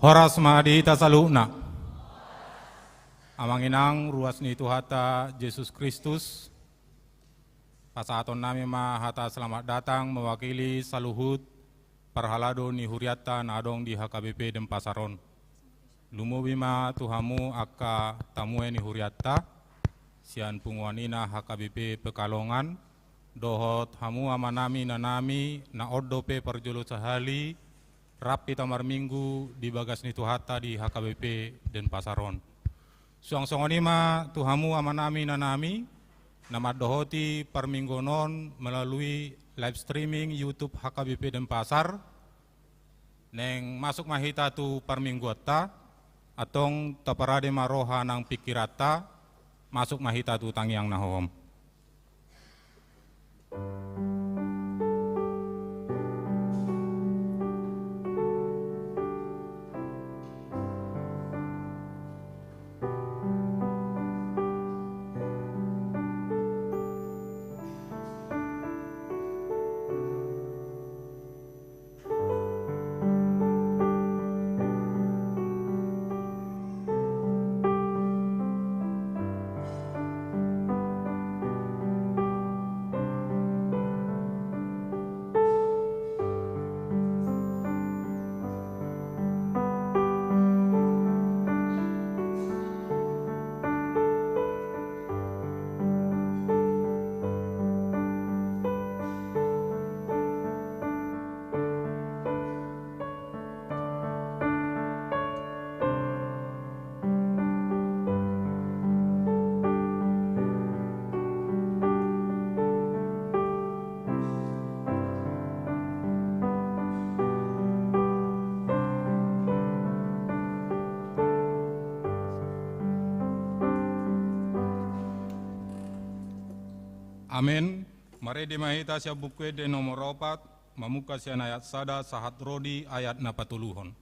Horas mahadi tasaluna. Amanginang ruas ni Tuhata Yesus Kristus. Pasaton nami hata selamat datang mewakili saluhut parhalado ni huriata nadong di HKBP Denpasaron. Lumubima tuhamu aka tamue ni huriata sian punguanina HKBP Pekalongan. Dohot hamu amanami nanami na ordope perjolo sahali rapi tamar minggu di bagas ni Tuhata di HKBP Denpasaron. Suang-songonima tuhamu amanami nanami nama dohoti perminggonon melalui live streaming YouTube HKBP Denpasar neng masuk mahita tu permingguata atong taparade maroha nang pikirata masuk mahita tu tangiang nahom. Amin. Mari dimahita siya bukwe de nomor 4, mamuka siya ayat sada sahat rodi ayat napatuluhon.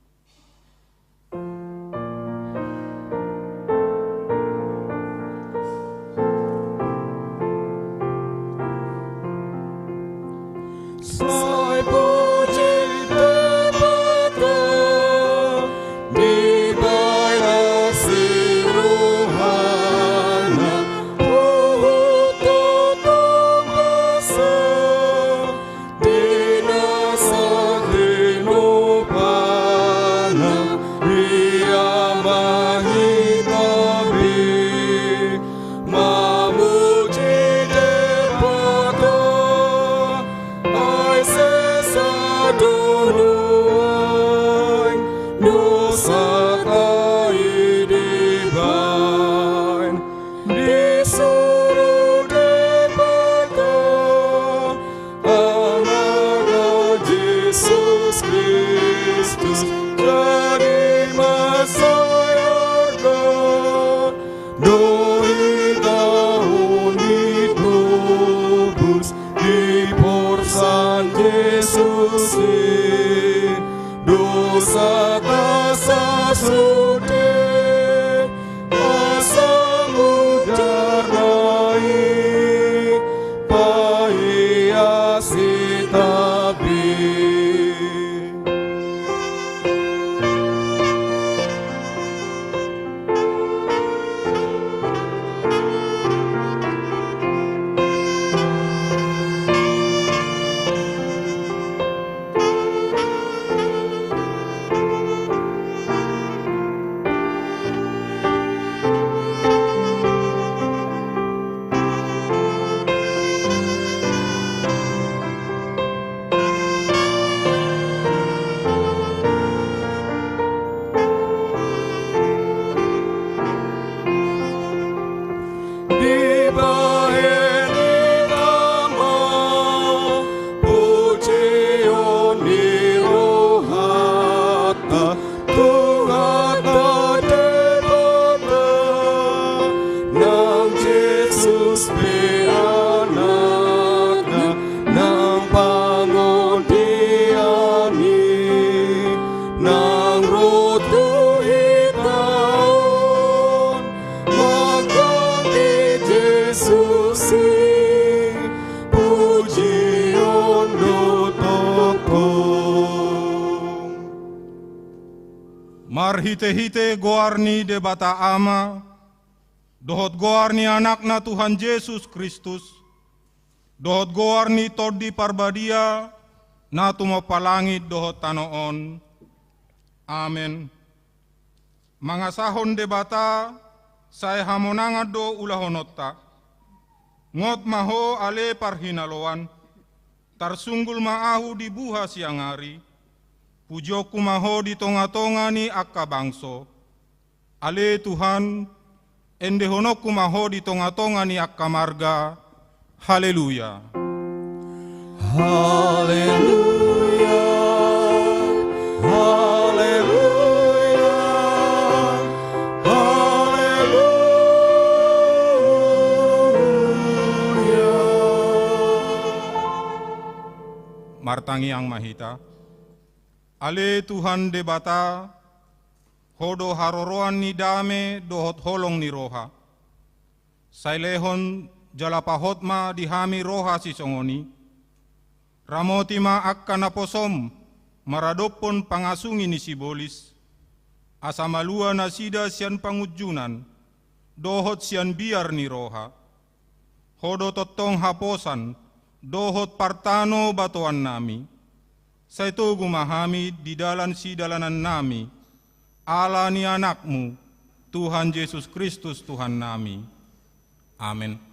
Marhite-hite goarni de bata ama, dohot goarni anakna Tuhan Yesus Kristus, dohot goarni todi parbadia, na tumapalangit dohot tanoon. Amen. Mga sahon de bata, say hamonangad do ulahonotta, ngot maho ale parhinaloan, tarsunggul maahu di buha siang hari, pujo kumaho di tonga-tonga ni akka bangso, ale Tuhan, endehonok kumaho di tonga-tonga ni akka marga, haleluya. Haleluya, haleluya, haleluya. Martangi ang mahita, ale Tuhan de bata, hodo haroroan ni dame dohot holong ni roha. Sailehon jalapahot ma dihami roha si songoni. Ramoti ma akka naposom, maradopon pangasungi ni sibolis. Asamalua na sida sian pangujunan, dohot sian biar ni roha. Hodo totong haposan, dohot partano batuan nami. Sa ito gumahami di dalan si dalanan nami, ala ni anakmu, Tuhan Yesus Kristus Tuhan nami. Amen.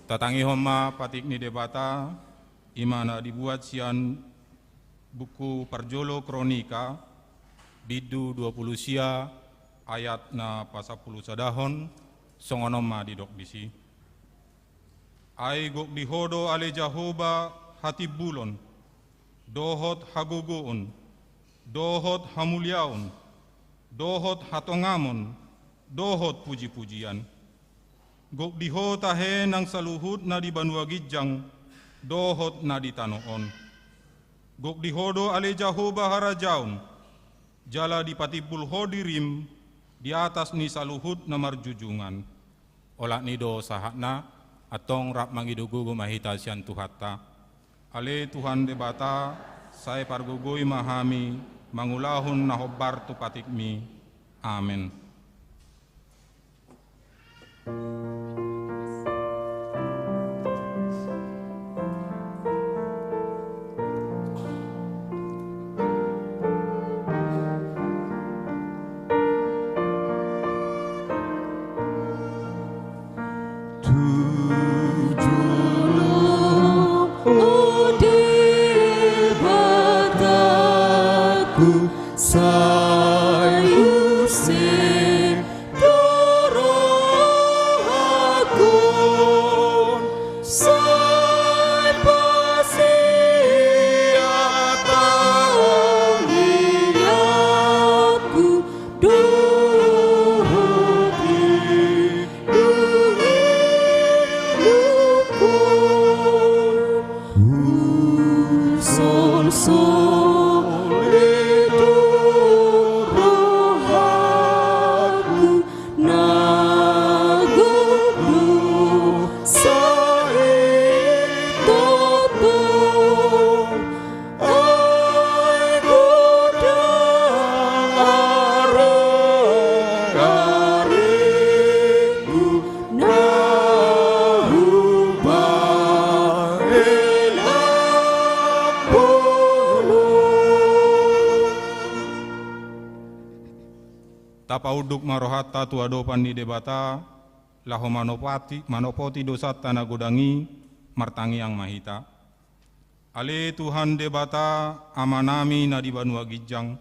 Tatangi homa patik ni debata, imana dibuat sian buku Parjolo Kronika, bidu 20 sia, ayat na pasapuluh sadahon, songonoma didok bisi. Ai gok dihodo ale Jahoba hati bulon, dohot haguguun, dohot hamulyaun, dohot hatongamon, dohot puji-pujian. Gok diho tahe nang saluhut na di Banua Gijang, dohot na di Tanoon. Gok dihodo ale Jahoba harajaun, jala di patibul hodirim, di atas ni saluhut na marjujungan. Olak nido sahakna, atong rap mangidugu gumahita sian tuhatta. Ale Tuhan debata, saya pargugui mahami, mangulahun na hobbar tu patikmi. Amen. tapauduk marohatta tuadopan ni debata, laho manopoti dosa tanah godangi, martangi yang mahita. Ale Tuhan debata amanami na di Banua Gijang,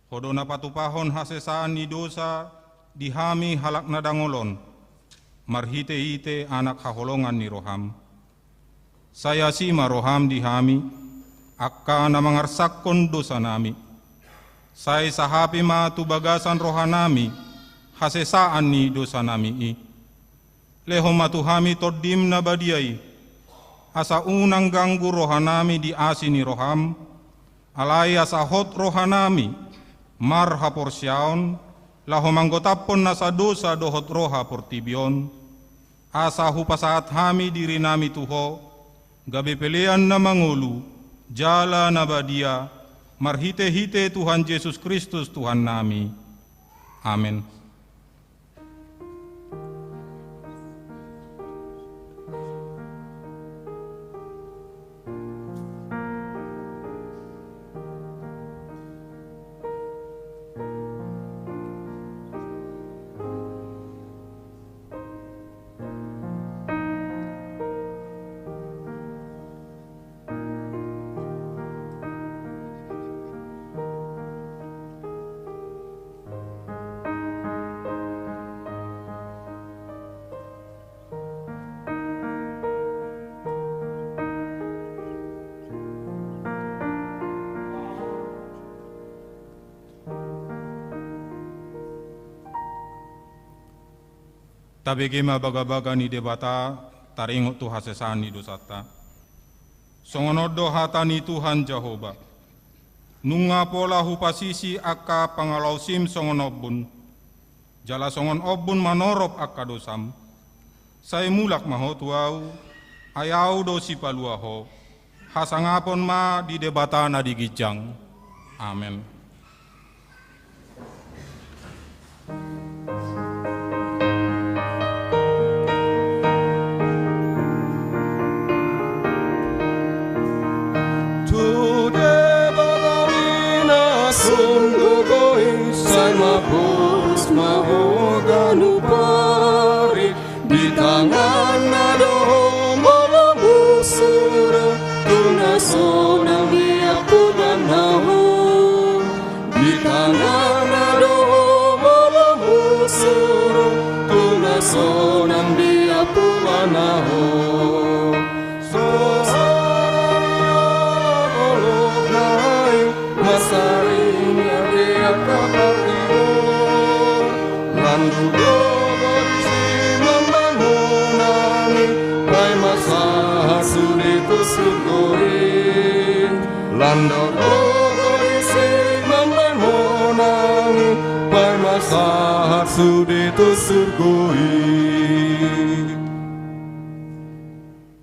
hodona patupahon hasesaan ni dosa, dihami halak na dangolon, marhite-hite anak haholongan ni roham. Saya si maroham dihami, akka na mangarsakon dosa nami. Saya sahapi ma tu bagasan rohanami, hasesaan ni dosa nami i. Leho matuhami todim na badiai, asa unang ganggu rohanami di asini roham, alai asa hot rohanami, mar haporsyaon, laho manggotapon nasa dosa dohot roha portibion, asa hupasaat hami diri nami tuho, gabe pelean na mangulu, jala na badia, marhite-hite Tuhan Yesus Kristus Tuhan nami. Amin. Tabegema baga-baga ni debata, taringot tu hasesan ni dosata. Songonodo hata ni Tuhan Jehovah. Nunga pola hupasisi akka pangalausim songonobun. Jala songon obun manorop akka dosam. Saya mulak maho tuau, ayau dosi paluaho. Hasangapon ma di debata na digijang. Amen. Mapus mahoganu pari di tangan nado mabusura tunasona dia pumanahu di tangan nado mabusura tunasona dia pumanahu soharia golok nai masarinya dia kapati Landu gorisi membangunani Pai masa sudi tusugoi Landu gorisi membangunani Pai masa sudi tusugoi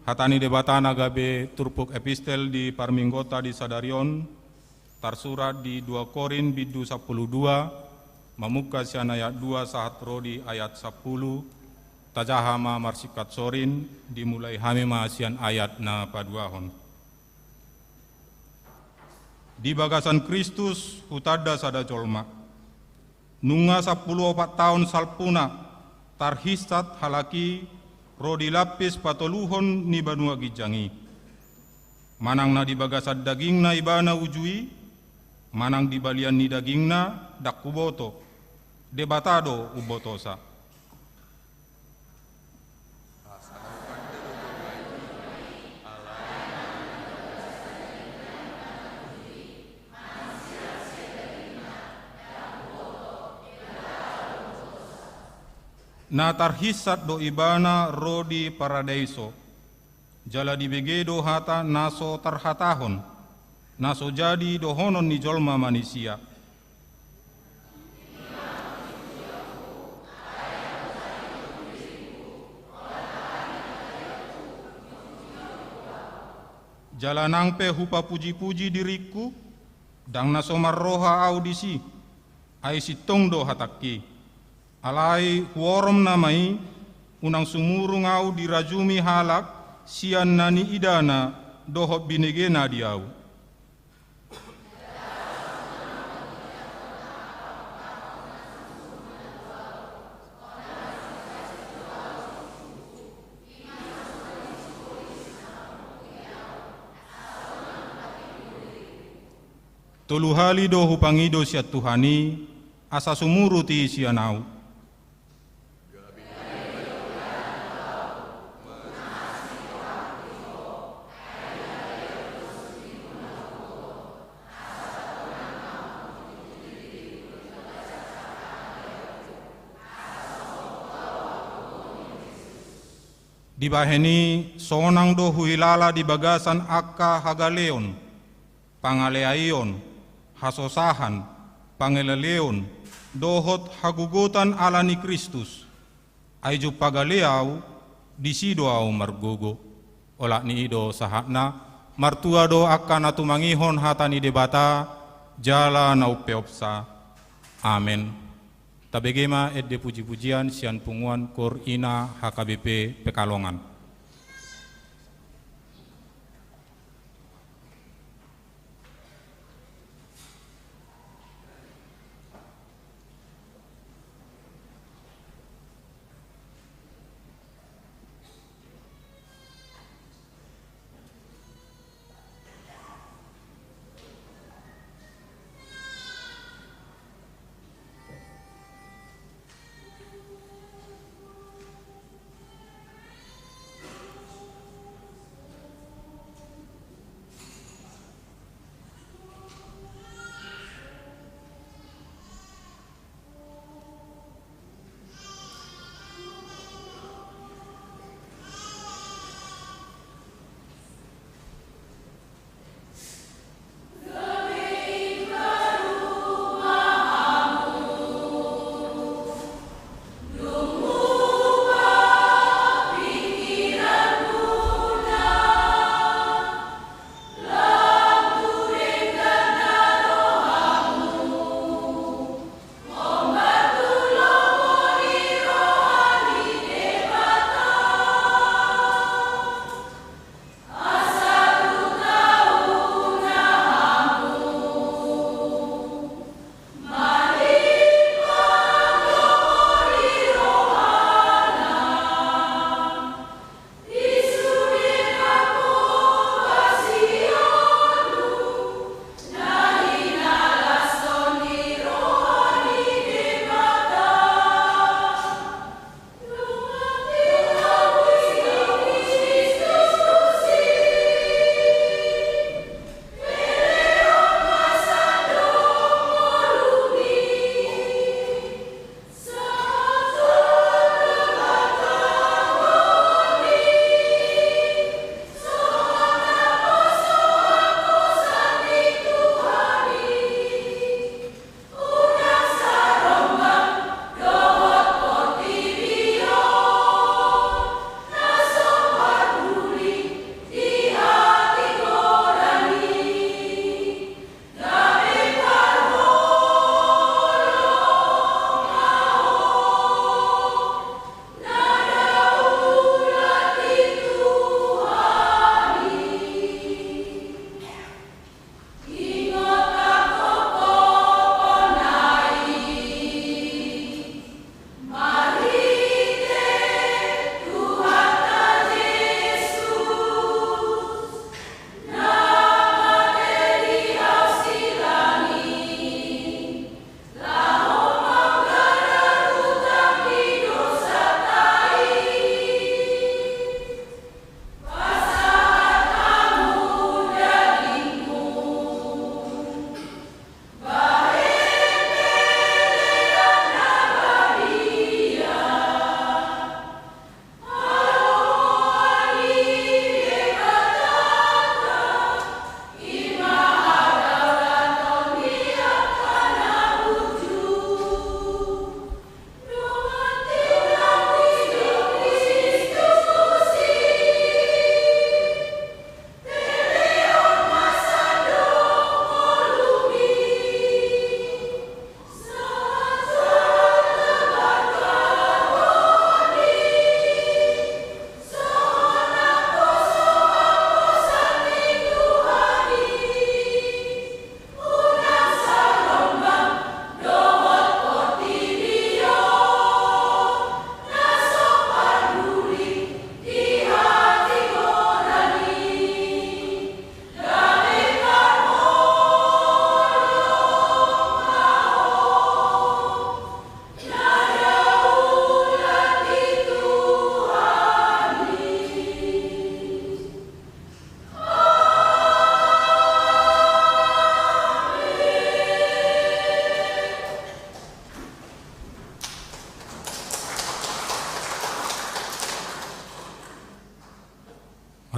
Hatani debata nagabe turpuk epistel di Parminggota di Sadarion, tarsurat di 2 Korin bidu 12, Mamuka sian ayat 2 sahat rodi ayat 10, tajahama marsikat sorin, dimulai hamima sian ayat na paduahon. Di bagasan Kristus hutada sada jolma, nunga 14 tahun salpuna, tarhisat halaki, rodi lapis patoluhon ni Banua Gijangi. Manang na di bagasan daging na ibana ujui, manang di balian ni dagingna dakuboto, debatado ubotosa. Na tarhisat do ibana rodi paradaiso, jala di begedo hata naso tarhatahon, naso jadi dohonon ni jolma manusia. Jalanang pe hupa puji-puji diriku, dang nasomar roha audisi, ai sitong do hataki. Alai huorom namai, unang sumurung au dirajumi halak, sian nani idana, dohot binegena diau. Tolu hali do hupangido sia Tuhani, asa sumuru ti sianau. Dibaheni sonang do huilala di bagasan akka hagaleon, pangaleaion, hasosahan, pangeleleon, dohot hagugutan alani Kristus, aiju pagaleau, disido au margogo, olak ni ido sahatna, martua do akka natumangihon hatani debata, jala na upeopsa. Amen. Tabegema edde puji-pujian sian punguan kor ina HKBP Pekalongan.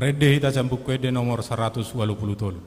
Rede hita cambuku ede nomor 180 tolu.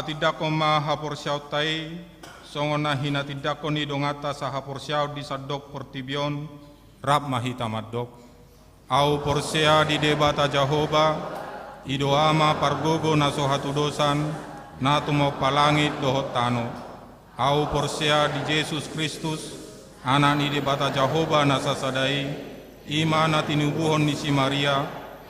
Tidako ma hapor siaw tai, songona hina tidako ni dongata sa hapor siaw di sadok pertibion, Rab mahita madok. au porsea di debata Jahoba, idoama pargogo na sohatu dosan, na tumo palangit dohot tano. Au porsea di Yesus Kristus, anak ni debata Jahoba na sasadai, ima na tinubuhon ni si Maria,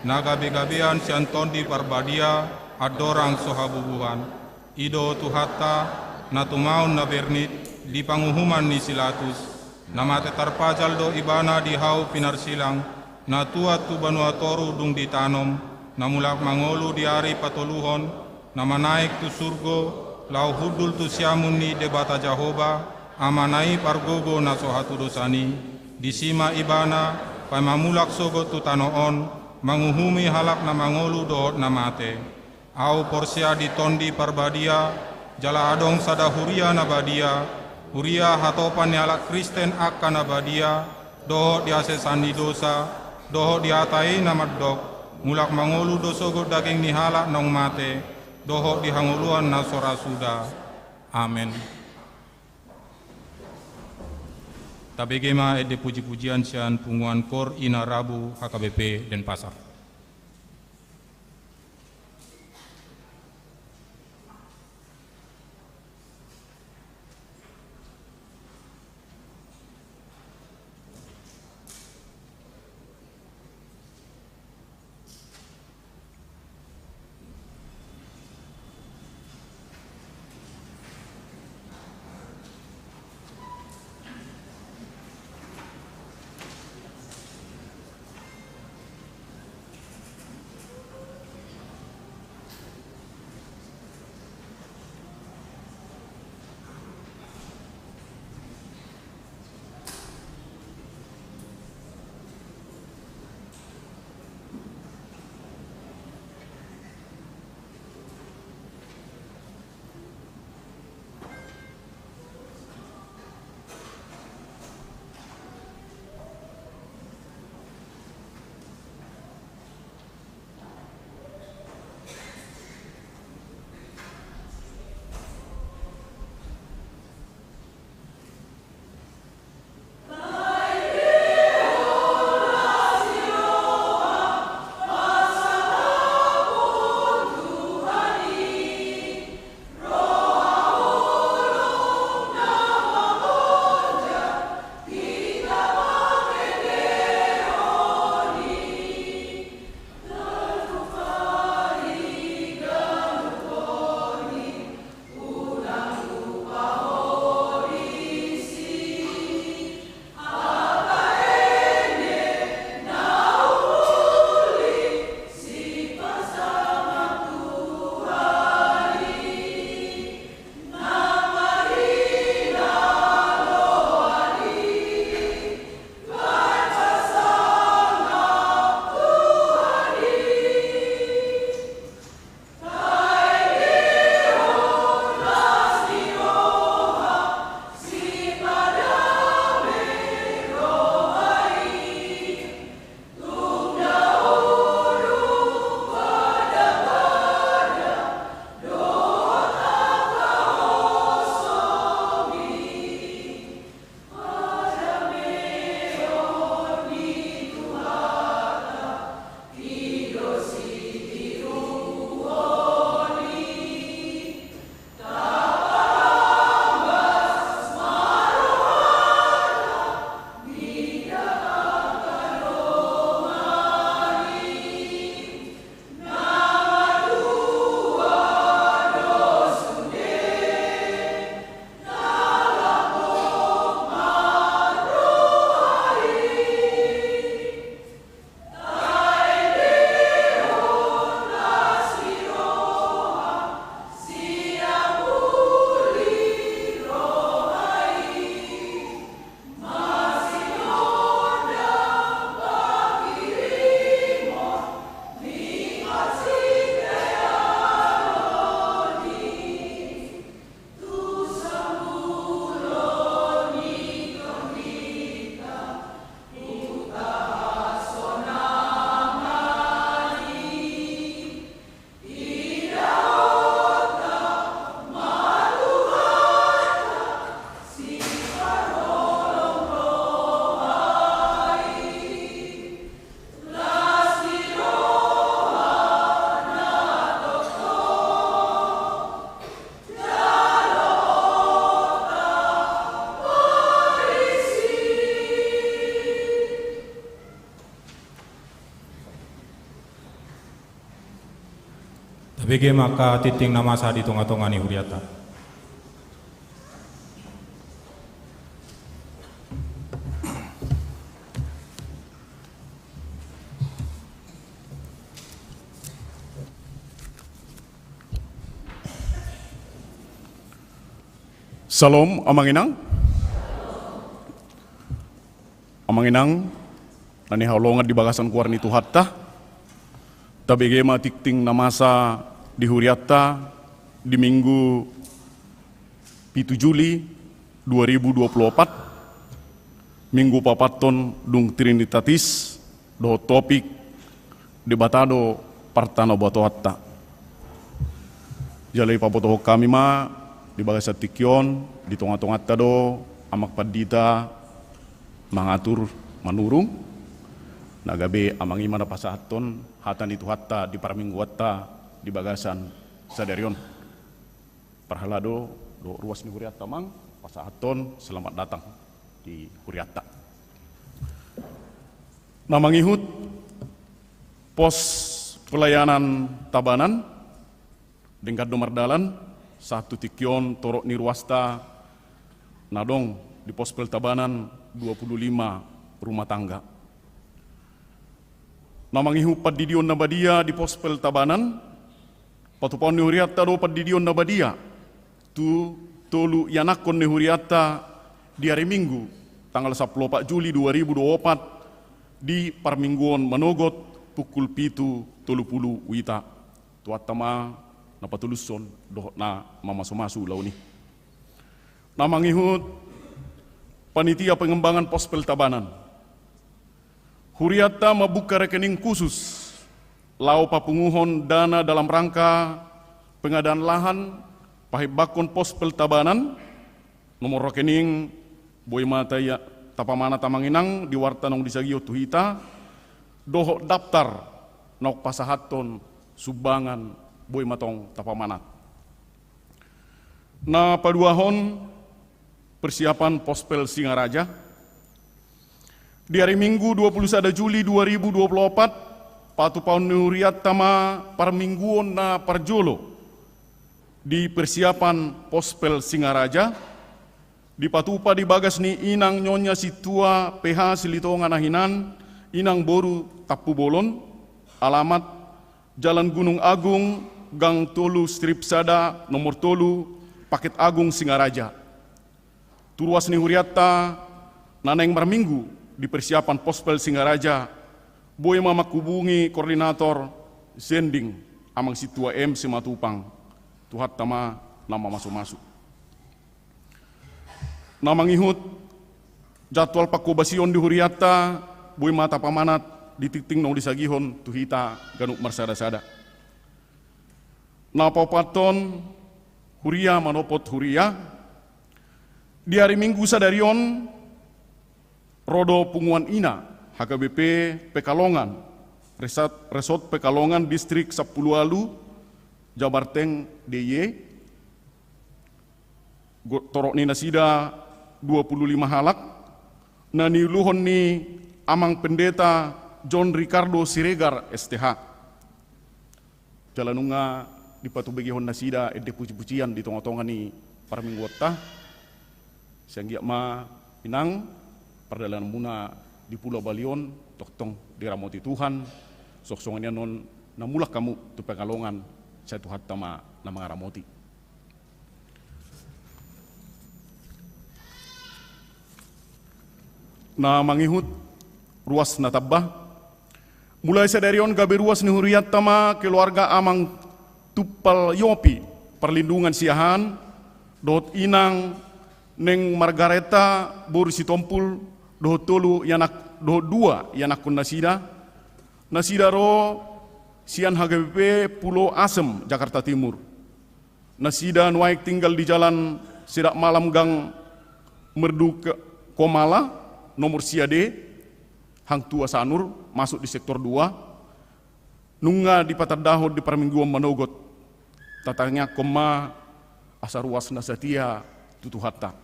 na gabe-gabean si Anton di parbadia, adorang sohabubuhan. Ido tuhata na tumaon na bernit di panguhuman ni Silatus na matetarpajal do ibana di hau pinarsilang na tuat tu banua toru dung ditanom na mulak mangolu di ari patoluhon na manaik tu surgo lau hudul tu siamun ni debata Jahoba amanai pargogo na sohatu dosani di sima ibana pai mamulak sogo tu tanoon manguhumi halak na mangolu do na mate. Au porsia di tondi parbadia, jala adong sada huria nabadia, huria hatopan ni ala Kristen akka nabadia, doho di asesani dosa, doho di atai namadok, mulak mangolu dosogo daging ni halak nong mate, doho di hanguluan na sora suda. Amen. Tabegema ede puji-pujian sian punguan kor ina Rabu HKBP Denpasar. BG maka titing nama sa di tonga-tonga ni huriata. Salam Amanginang. Amanginang nani haulongan di bagasan kuar ni Tuhatta. Tabege matikting namasa di Huriatta di Minggu 7 Juli 2024. Minggu papaton dung Trinitatis do topik debatado partano batoatta. Jalai paboto kami ma di bagasa tikyon, di tonga-tonga tado, amak padita, mangatur manurung, nagabe amang ima na pasahaton, hatan itu hatta di paramingguatta, di bagasan sadarion. Parhalado, do ruas ni Huriatta mang, pasahaton, selamat datang di Huriatta. Namangihut, pos pelayanan tabanan, dengkat nomor dalan, satu tikyon torok nirwasta nadong di pos peltabanan 25 rumah tangga. Namangihu padidion nabadia di pos peltabanan patupon ni Huriatta do padidion nabadia tu tolu yanakon ni Huriatta di hari Minggu tanggal 14 Juli 2024 di Parmingguon Manogot pukul 7.30 wita tuatama na patuluson doh na mamasu-masu law ni. Namangihut panitia pengembangan pos peltabanan. Huriatta mabuka rekening khusus lau papunguhon dana dalam rangka pengadaan lahan pahibakon pos peltabanan nomor rekening boy mata ya tapamana tamanginang di wartanong disagio tuhita doh daftar nok pasahaton subangan boy matong tapamanat. Na paduahon persiapan pospel Singaraja di hari Minggu 21 Juli 2024 patupaun Huriatta ma parmingguon na parjolo di persiapan pospel Singaraja di patupa di bagas ni inang nyonya situa PH Silitonga Nahinan inang boru Tapu Bolon alamat Jalan Gunung Agung Gang Tolu Strip Sada nomor Tolu Paket Agung Singaraja. Turuas ni Huriatta naneng marminggu di persiapan pospel Singaraja boy mamakubungi koordinator sending amang situa M Simatupang tuhat tama nama masuk-masuk. Namang ihut jadwal pakubasion di Huriatta boy mata pamanat di titing nong disagihon tuhita ganuk marsada-sada. Napapaton Huria manopot Huria di hari Minggu sadarion rodo punguan ina HKBP Pekalongan Resort Pekalongan Distrik Sapulualu Jabarteng DY torok ni nasida 25 halak nani luhon ni amang pendeta John Ricardo Siregar STH jalanunga di patu begihon nasida ede puci-pucian di tonga-tonga ni parmingguatta sehingga ma pinang perdalan muna di Pulau Balion toktong diramoti Tuhan soksongannya non namulah kamu tu Pekalongan saya Tuhan tama nama ngaramoti. Na mangihut ruas natabah mulai sadarion gabe ruas ni Huriatta ma keluarga amang Tupal Yopi perlindungan siahan dot inang neng Margareta Boru Sitompul dot tolu yanak dot dua yanakun nasida ro sian HGBP Pulau Asem Jakarta Timur nasida nuaik tinggal di jalan Sidak Malam Gang Merdu Komala nomor siade Hang Tua Sanur masuk di sektor 2 nunga di Patardahod di Parmingguan Manogot tatanya koma asaruas nasatia tutuhatta.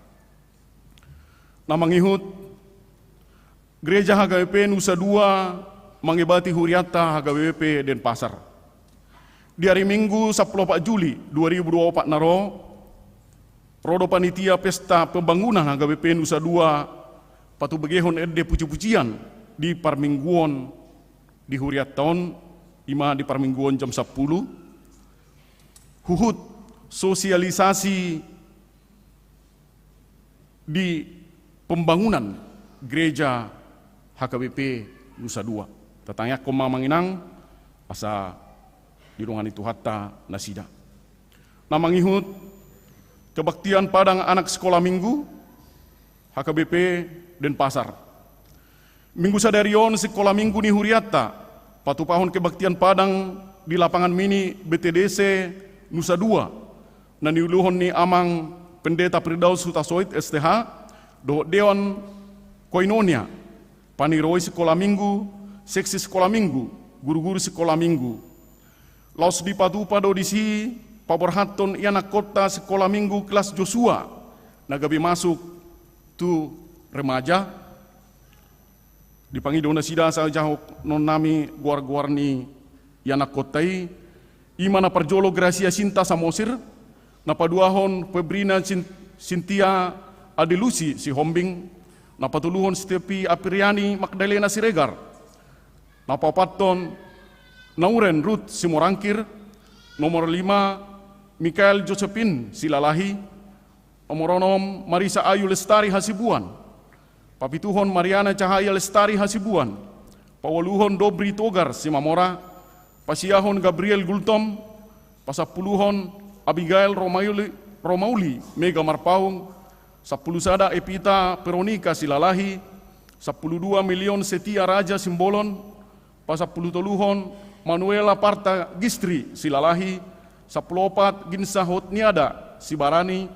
Namangihut gereja HGBP Nusa Dua mangibati Huriatta HGBP Denpasar. di hari Minggu 14 Juli 2024 naro rodo panitia pesta pembangunan HKBP Nusa Dua patu begehon ede puji-pujian di Parmingguon di Huriat tahun ima di Parmingguon jam 10 huhut sosialisasi di pembangunan gereja HKBP Nusa Dua. Tatanya koma manginang asa di ruangan itu hatta nasida. Nama ngihut kebaktian Padang anak sekolah minggu HKBP Denpasar. Minggu sadarion sekolah minggu ni Huriatta patu pahun kebaktian Padang di lapangan mini BTDC Nusa Dua. Na niuluhon ni amang pendeta Firdaus Hutasoit STH do Dewan Koinonia paniroi sekolah minggu, seksi sekolah minggu, guru-guru sekolah minggu. Laos di patupa do disi paborhaton ianak kota sekolah minggu kelas Joshua nagabi masuk tu remaja dipanggil dona sida sa jahok non nami guar-guar ni ianak kotai imana perjolo Gracia Sinta Samosir na paduahon Febrina Cynthia Adelusi si Hombing na patuluhon Stepi Apriyani Magdalena Siregar na papaton Nauren Ruth Simorangkir, nomor 5 Mikael Josephine Silalahi, nomor 6 Marisa Ayu Lestari Hasibuan, papituhon Mariana Cahaya Lestari Hasibuan, pawaluhon Dobri Togar Simamora, pasiahon Gabriel Gultom, pasapuluhon Abigail Romauli Mega Marpaung, 10 sada Epita Veronica Silalahi, 12 Milion Setia Raja Simbolon, pasapulutoluhon Manuela Parta Gistri Silalahi, 14 Ginsa Hotniada Sibarani,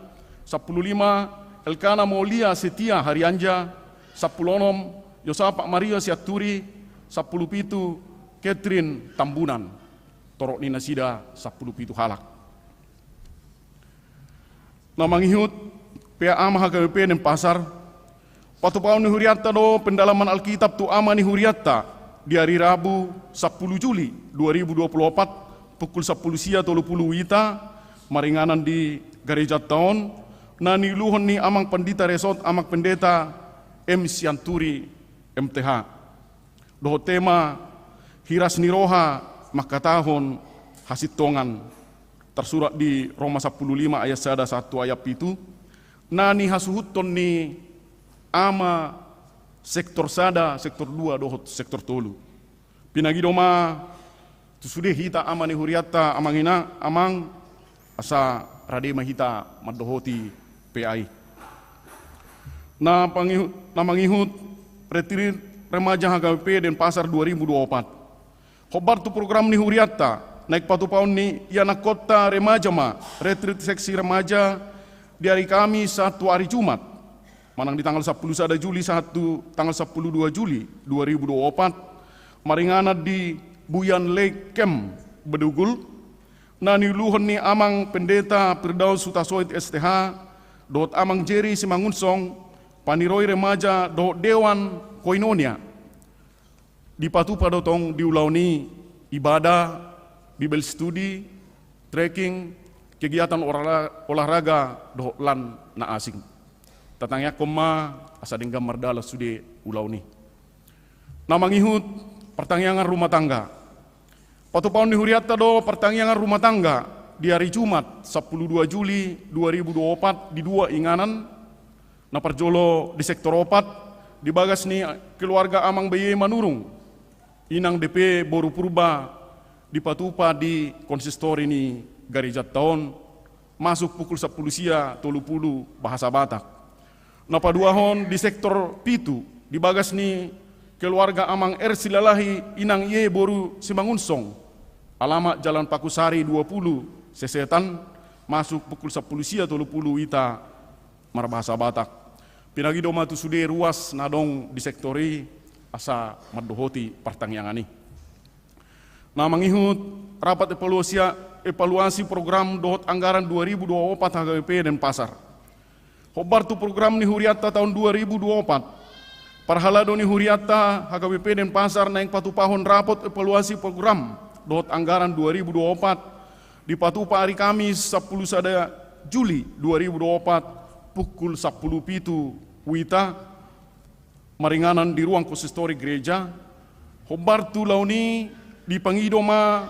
15 Elkana Maulia Setia Harianja, 16 Yosapa Maria Siaturi, 17 Catherine Tambunan, Torok Nina Sida 17 halak. Namangihut PA HKBP Denpasar, patupaun ni Huriatta do pendalaman Alkitab tu ama ni Huriatta di hari Rabu 10 Juli 2024 pukul 10 sia 30 wita maringanan di gereja tahun na niluhon ni amang pendeta resort amang pendeta M. Sianturi MTH doho tema hiras niroha makatahon hasitongan tersurat di Roma 15 ayat 1 ayat itu na ni hasuhuton ni ama sektor sada, sektor 2, dohot sektor tolu. Pinagi doma tu sudah hita ama ni Huriatta amang asa radema hita madohoti PAI. Na mangihut retreat remaja HKBP Denpasar 2024. Hobar tu program ni Huriatta naik patu paun ni ianak kota remaja ma retreat seksi remaja di hari Kamis 1 hari Jumat. Manang di tanggal 10 sada Juli 1 tanggal 10 2 Juli 2024 maringana di Buyan Lake Camp Bedugul na niluhon ni amang pendeta Firdaus Hutasoit STH dot amang Jerry Simangunsong paniroi remaja do Dewan Koinonia di patupa dotong diulauni ibadah, Bible study, trekking, kegiatan olahraga do lan na asing. Tatangnya koma asa denggam mardala sude ulau ni. Namangihut pertangyangan rumah tangga. Patupaun ni Huriatta do pertangyangan rumah tangga di hari Jumat 12 Juli 2024 di 2 inganan na perjolo di sektor 4 di bagas ni keluarga amang bayi manurung inang DP boru purba di patupa di konsistori ni gereja tahun masuk pukul 10 sia 30 bahasa Batak. Napa duahon di sektor pitu di bagas ni keluarga amang Silalahi inang ye boru Simangunsong alamat Jalan Pakusari 20 Sesetan masuk pukul 10 sia 30 ita marbahasa Batak. Pinagi doma tu sude ruas nadong di sektori asa madohoti pertangyangani. Nah mangihut rapat evaluasi program dohot anggaran 2024 HKBP Denpasar. Hobar tu program ni Huriatta tahun 2024. Parhalado ni Huriatta HKBP Denpasar naik patu pahon rapot evaluasi program dohot anggaran 2024 Di Patupa hari Kamis 10 sada Juli 2024 pukul 10 pitu wita maringanan di ruang konsistori gereja. Hobar tu launi di pangidoma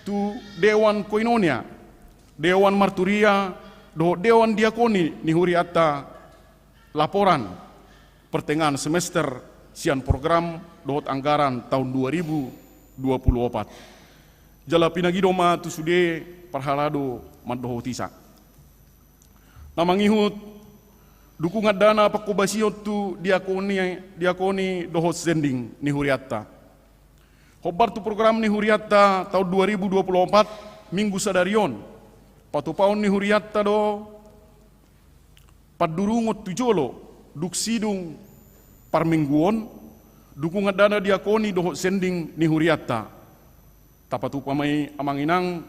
tu Dewan Koinonia, Dewan Marturia, do Dewan Diakoni ni huriata laporan pertengahan semester sian program dohot anggaran tahun 2024. Jala pinagidoma tu sude parhalado mandohotisa. Namangihut dukungan dana pakubasio tu diakoni dohot sending ni huriata. Hobar tu program ni huriata tahun 2024 minggu sadarion. Patupaon ni huriata do padurungot tujolo duk sidung parmingguon dukungan dana diakoni dohot sending ni huriata. Tapatupa may amanginang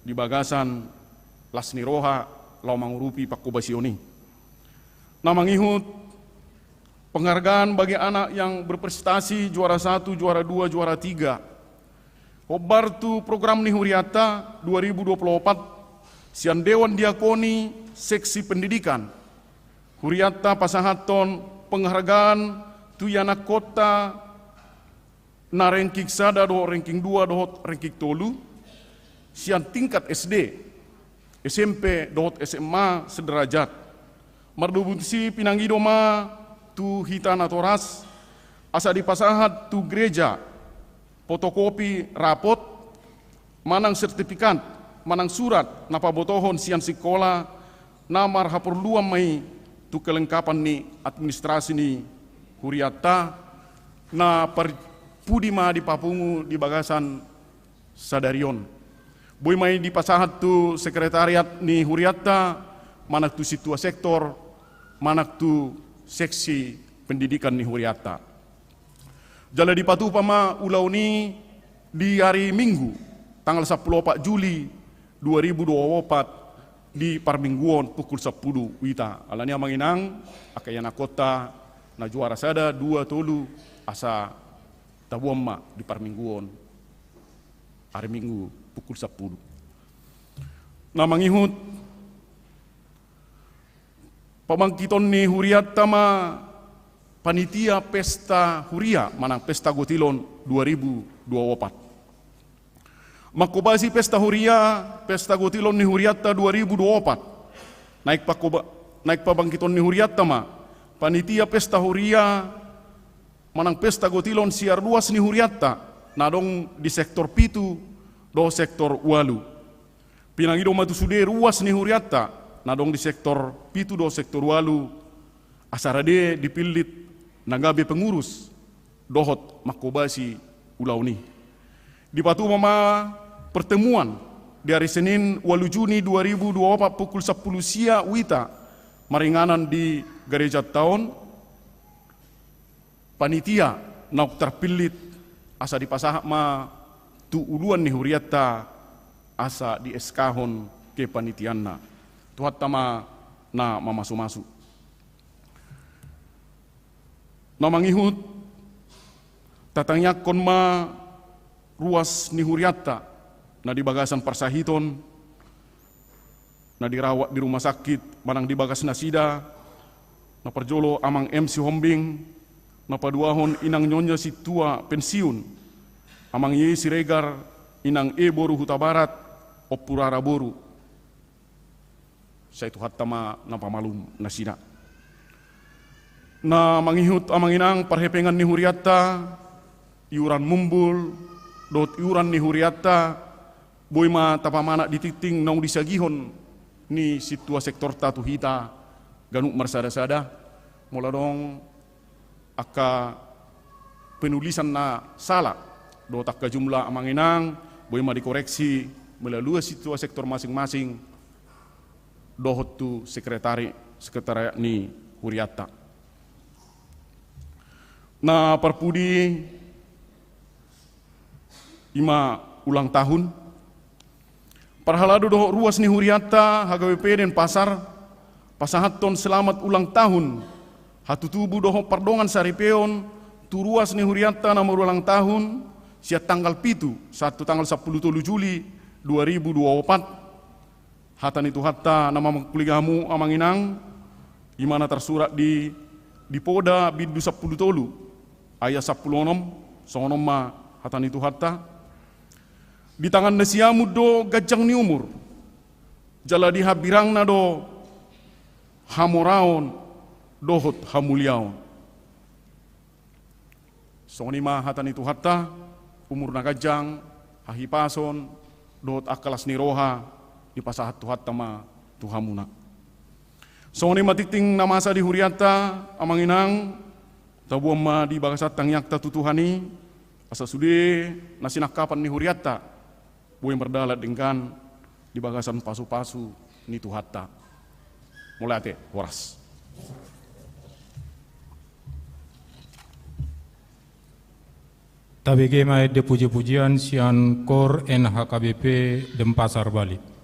di bagasan lasni roha lau mangurupi pakubasioni. Namangihut penghargaan bagi anak yang berprestasi juara 1, juara 2, juara 3. Hobar tu program ni huriata 2024 sian Dewan Diakoni seksi pendidikan. Huriata pasahaton penghargaan tu yana kota na ranking sada do ranking 2 do ranking tolu sian tingkat SD, SMP do SMA sederajat. Mardubunsi pinangidoma tu hitana toras asa di pasahat tu gereja fotokopi rapot manang sertifikat manang surat napa botohon sian sikola namar haperluan mai tu kelengkapan ni administrasi ni huriata na pudima di papungu di bagasan sadarion boy mai di pasahat tu sekretariat ni huriata manak tu situa sektor manak tu seksi pendidikan ni huriata. Jala di Patupa ma ulau ni di hari Minggu tanggal 14 Juli 2024 di Parmingguon pukul 10 wita. Alania manginang akayana kota na juara sada 2 tolu asa tabuam ma di Parmingguon hari Minggu pukul 10. Na mangihut pamangkiton ni huriata ma panitia pesta huria manang pesta gotilon 2024. Makubasi pesta huria pesta gotilon ni huriata 2024. Naik pabangkiton ni huriata ma panitia pesta huria manang pesta gotilon siar luas ni huriata nadong di sektor pitu do sektor walu. Pinangido matu sude ruas ni huriata nadong di sektor pitu do sektor walu asarade dipilit nagabe pengurus dohot makobasi ulau ni. Di Patu mama pertemuan di hari Senin 8 Juni 2024 pukul 10 sia wita maringanan di gereja tahun panitia nauk terpilit asa di pasahak ma tu uluan ni huriata asa di eskahon ke panitianna. Tuhat tama na mamasu-masu. Na mangihut tatangyak kon ma ruas ni huriata na di bagasan parsahiton na dirawat di rumah sakit manang di bagas nasida na perjolo amang MC Hombing na paduahon inang nyonya si tua pensiun amang ye siregar inang boru huta barat opurara boru. Saya itu hatama na pamalum nasida. Na mangihut amanginang parhepengan ni huriata iuran mumbul dot iuran ni huriata boy ma tapamana dititing nang disagihon ni situa sektor tatu hita ganuk marsada-sada mula dong aka penulisan na salah dot akka jumlah amanginang boy ma dikoreksi melalui situa sektor masing-masing dohot tu sekretariat ni huriata. Na parpudi ima ulang tahun parhalado dohot ruas ni huriata HGWP dan pasahaton selamat ulang tahun hatu tubuh dohot pardongan saripeon tu ruas ni huriata nomor ulang tahun sia tanggal 1 tanggal 10 Juli 2024 hatan itu hatta nama kuligamu amanginang imana tersurat di Poda Biddu 10 tolu ayat 10 sonom ma hatan itu hatta di tangan nasiamu do gajang ni umur jala di habirang na do hamoraon dohot hamuliaon sonima hatan itu hatta umur na gajang hahipason dohot akalas ni roha di pasahat tu hatta ma tuhamuna sonima titing namasa di huriata amanginang tabuam ma di bagasat tangyakta tutuhani asa sude nasinak kapan ni huriata buay merdalat dengan di bagasan pasu-pasu ni tuhatta mulai ate horas Tabege mai de puji-pujian sian kor NHKBP Denpasar Bali.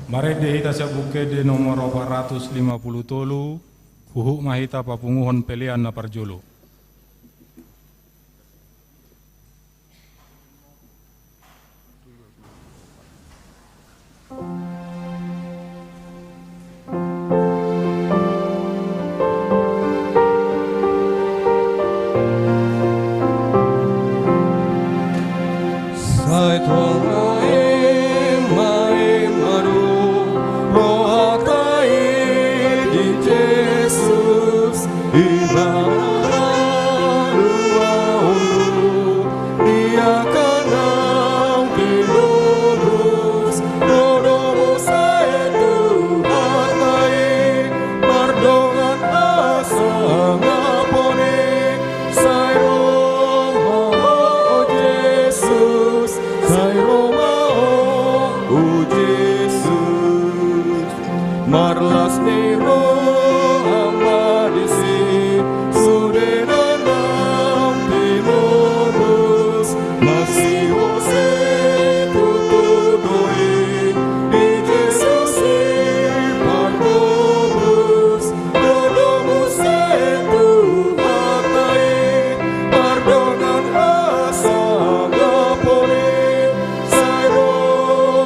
Mare de hita sabuke de nomor 450 tolu, huhu mahita papunguhon pelian na parjolo. Sai tuai mai maru rohatai di Jesus ibaru dia kanang dilurus rodomu sai tuhatai mardongan asa ngapone sai roh Jesus sai Romao, oh Jesus, marlas nero amadisi, sudenanam timorus, masih ose tutudoi, di Jesus pardonus, rodomus etu hatai, pardongan asa ngapone. Sai Romao,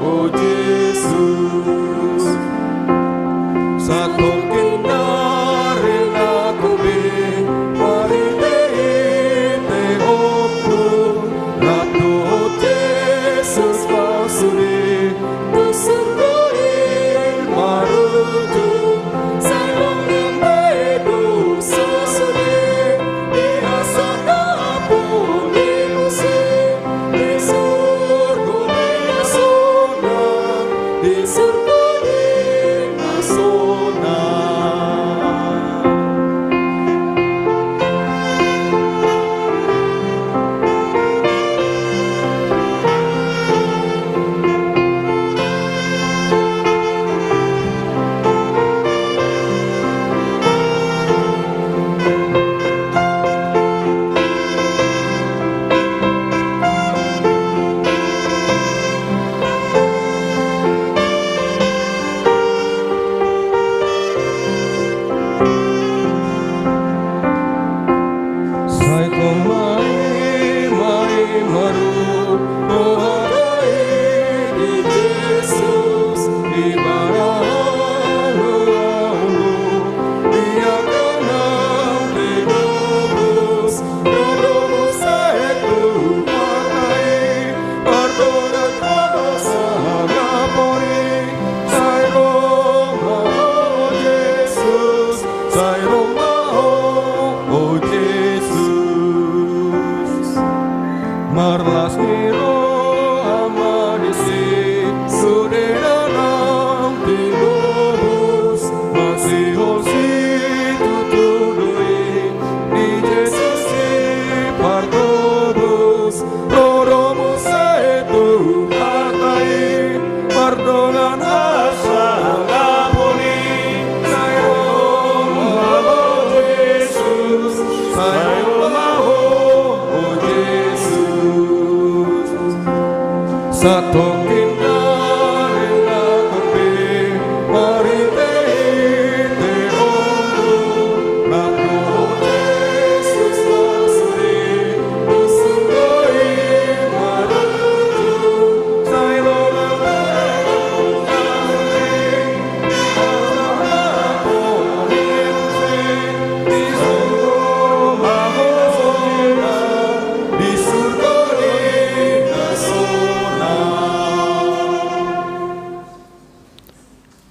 oh Jesus. Satu kendarina kube, hari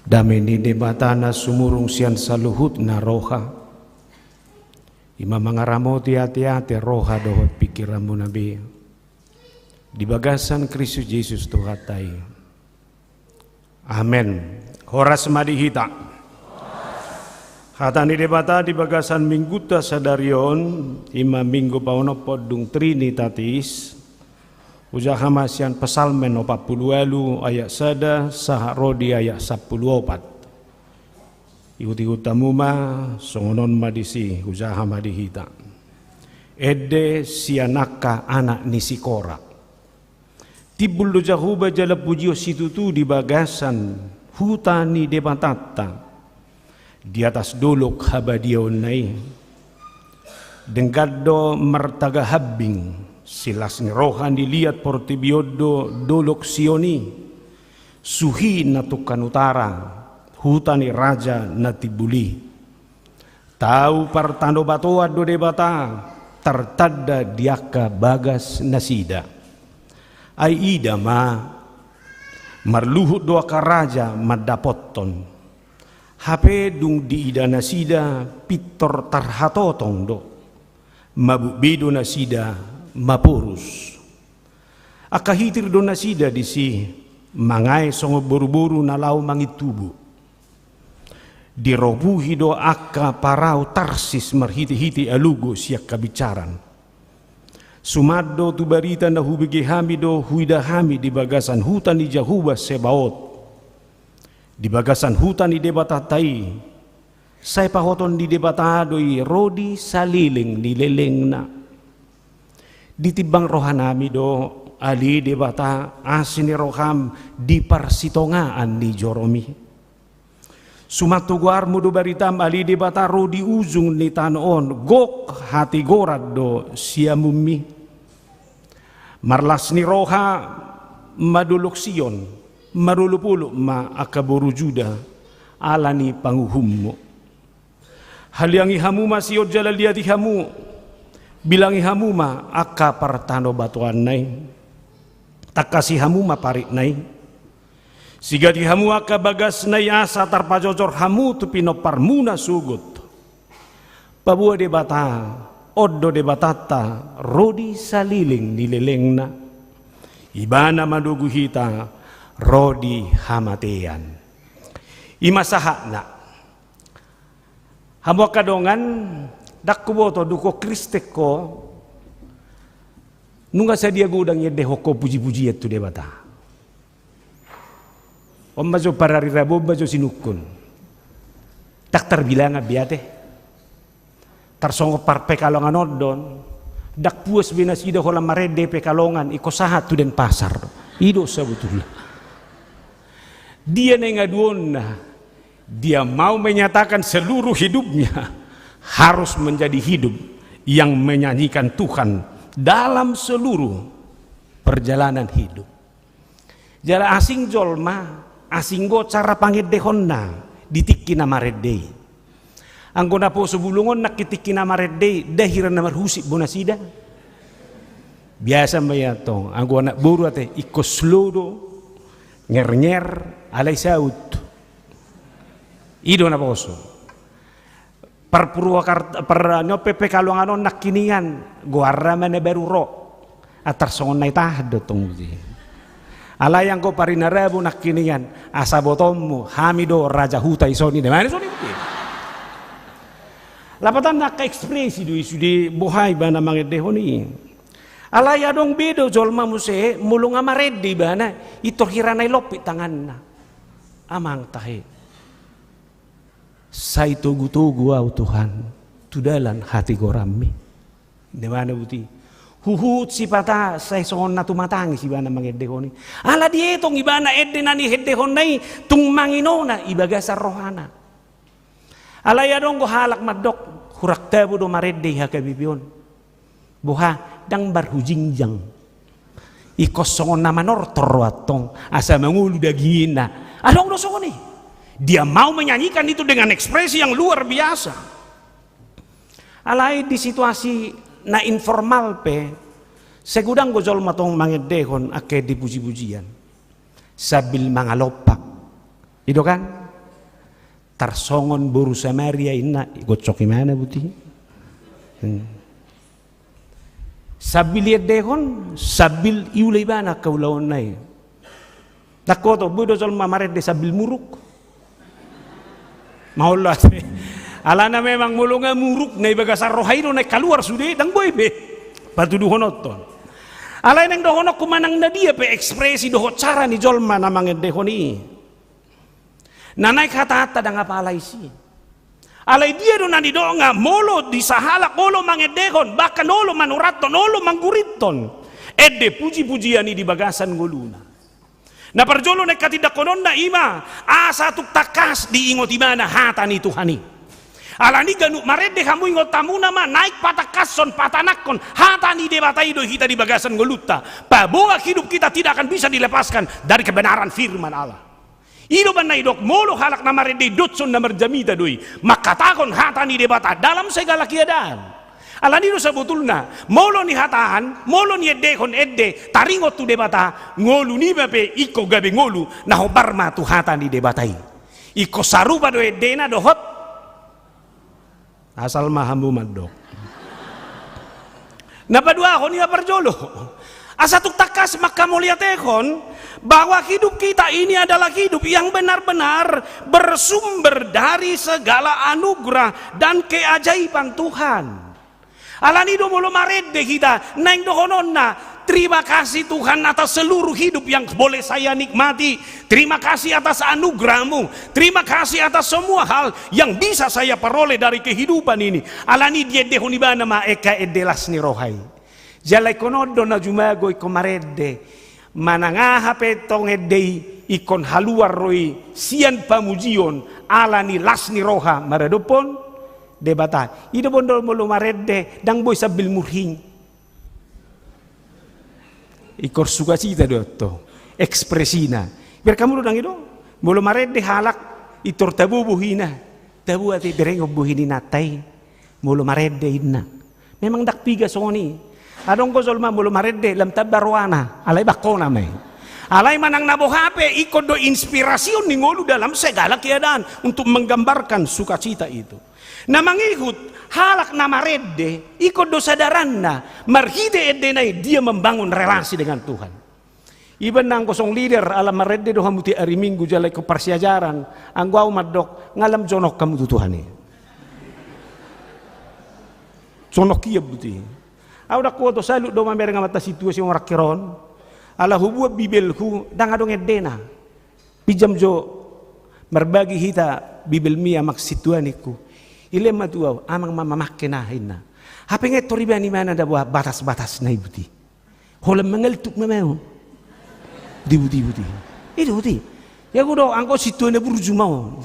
Dameni debatana sumurung sian saluhut na roha. Ima mangaramoti hati-hati roha dohot pikiranmu nabi. Di bagasan Kristus Yesus Tuhatai. Amen. Horas madihita. Hatani debata di bagasan mingguta sadarion ima minggu pauno podung trinitatis. Ujaha masian pesalmen 40 ayat sada saha rodi ayat 14. Iuti utamuma songonon madisi ujaha madihita. Ede sianaka anak nisikora. Tibul do jahuba jala pujio situtu di bagasan hutani debatata. Di atas dolok habadion nai. Denggado mertaga habing. Silas ni rohan dilihat portibiodo dolok sioni. Suhi natukan utara. Hutani raja natibuli. Tahu partando batoa do debata. Tertada diaka bagas nasida. Ai ida ma. Marluhut doa ka raja madapoton. Hape dung di ida nasida. Pitor tarhatotong do. Mabubido nasida. Mapurus akahitir do nasida di si mangay songo buru-buru na lau mangitubu dirobuhi do akka parau tarsis marhiti-hiti alugo siyak kabicaran sumado tu barita na hubigi hami do huidahami di bagasan hutan ni Jahuba Sebaot di bagasan hutan ni debatatai say pahoton di debatadoi rodi saliling ni leleng na ditibang rohanami do ali debata asini roham di parsitongaan ni Joromi. Sumatuguar mudo baritam ali debata ro di ujung ni tanoon gok hati gorad do siamumi. Marlas ni roha madulok sion marulupulo ma akaburu juda alani panguhummo. Haliangi hamu masio jalaliati hamu. Bilangi hamuma akka partano batuan nai takasi hamuma parik nai sigadi hamu akka bagas nai asa tarpajojor hamu tu pino parmuna sugut pabua debata oddo debatata rodi saliling nilelengna ibana madugu hita rodi hamatean imasahakna hamu kadongan dakkuboto duko kristek ko nunga sadia gudang yedde hokko puji-puji yettu debata ombajo parari rabo bajo sinukun tak terbilang biate tarsongo par pekalongan odon dak puas binasida hola marede pekalongan iko sahat tu den pasar ido sebetulnya dia nengaduonna dia mau menyatakan seluruh hidupnya harus menjadi hidup yang menyanyikan Tuhan dalam seluruh perjalanan hidup. Jala asing jolma, asing go cara panggil dehonna ditikina maredei. Anggona po sebulungon nakitikina maredei dahiran namar husik bonasida. Biasa mayatong anggona buru ate ikoslodo nyer-nyer alay saut. Ido na poso. Per Purwakarta per nyope pekalongan on nakinian guarra mane beruro atar songon nai tahdo tongji ala yang ko parinarabu nakinian asabotommu hamido raja huta isoni de mane soni lapatan nak ekspresi do isu di bohai bana mangede honi ala ya dong bedo jolma muse mulung amaredi bana itor hiranai lopi tanganna amang tahe Sai tugu-tugu au Tuhan tudalan hati gorami. Dimana buti Huhut si pata sa son na tumatangi si bana mangedehon. Ala di etong ibana edde na ni hedehon nai tung manginona ibaga sa rohana. Ala yadong go halak madok hurak tabu do maredde ha kabibion. Buha dang barhujingjang. Ikosongon na manor torwatong asa mangulu dagingin na. Along doso ni. Dia mau menyanyikan itu dengan ekspresi yang luar biasa. Alai di situasi na informal pe segudang gojol matong mangedehon ake dipuji-pujian sabil mangalopak itu kan tarsongon boru Samaria inna gocok imana buti sabil yedehon sabil iulay bana kaulawon nai nakoto budo jol mamarede sabil muruk maulah alana memang mulunga muruk na ibagasar rohairo na kaluar sudah dang boy be patu duhonoton alay nang dohonok kumanang na dia pe ekspresi dohot cara ni jolma na mangedehoni nanay kata dang apalay si alay dia do na didonga molo di sahalak molo mangedehon bahkan nolo manuraton nolo mangguriton edde puji-pujian ni di bagasan nguluna na parjolo na katidakonon na ima asa tuk takas di ingot imana hata ni Tuhani alani ganu marede kamu ingot tamu nama naik patakason patanakon hata ni debatai do kita di bagasan ngoluta paboa hidup kita tidak akan bisa dilepaskan dari kebenaran firman Allah. Ino ban naidok molo halak na marede dotson na marjamita doi makatakon hata ni debata dalam segala keadaan. Alani do sabutulna molo ni hataan molo ni edehon edde taringot tu debata ngolu ni bape iko gabe ngolu na hobarma tu hata ni debatai iko sarupa do edena do hot asal mahamu madok. Napadua ako niya parjolo. Asa tuk takas maka mulia tekon bahwa hidup kita ini adalah hidup yang benar-benar bersumber dari segala anugerah dan keajaiban Tuhan. Alani do mulu marede kita naing dohonon na terima kasih Tuhan atas seluruh hidup yang boleh saya nikmati. Terima kasih atas anugerahmu. Terima kasih atas semua hal yang bisa saya peroleh dari kehidupan ini. Alani dia dehuni bana ma eka edelas ni rohai. Jalai konodo na jumago iko marede. Manangaha petong edei ikon haluar roi sian pamujion alani las ni roha maradopon debata. Ida bondol mulu marede dang boy sabil murhing. Ikor sukacita doto ekspresina biar kamu dudang itu mulu marede halak itor tabu buhina tabu ati bereng buhini natai mulu marede inna memang dak piga soni adong ko solma mulu marede lam tabarwana alay bakona may alay manang nabo hape ikod do inspirasyon ni ngolu dalam segala keadaan untuk menggambarkan sukacita itu na mangikut halak na marede ikod do sadaranna marhide edenay dia membangun relasi dengan Tuhan. Iban nang kosong leader alam marede do hamuti ari minggu jalay ko parsiajaran ang gwaw madok ngalam jonok kamu Tuhan ni. Jonok kiya buti. Awda ko to salu do mamer nga mata situasi ong rakiron ala hubu bibelku dang adong edena. Pijam jo marbagi hita bibel mia maksituaniku. Ile matuaw amang mamamakenahin na. Hapenge toriba ni mana da buah batas-batas na ibuti. Holam mangaltuk mamao. Dibuti. Itu buti. Ya kudo angko situ na burju mau.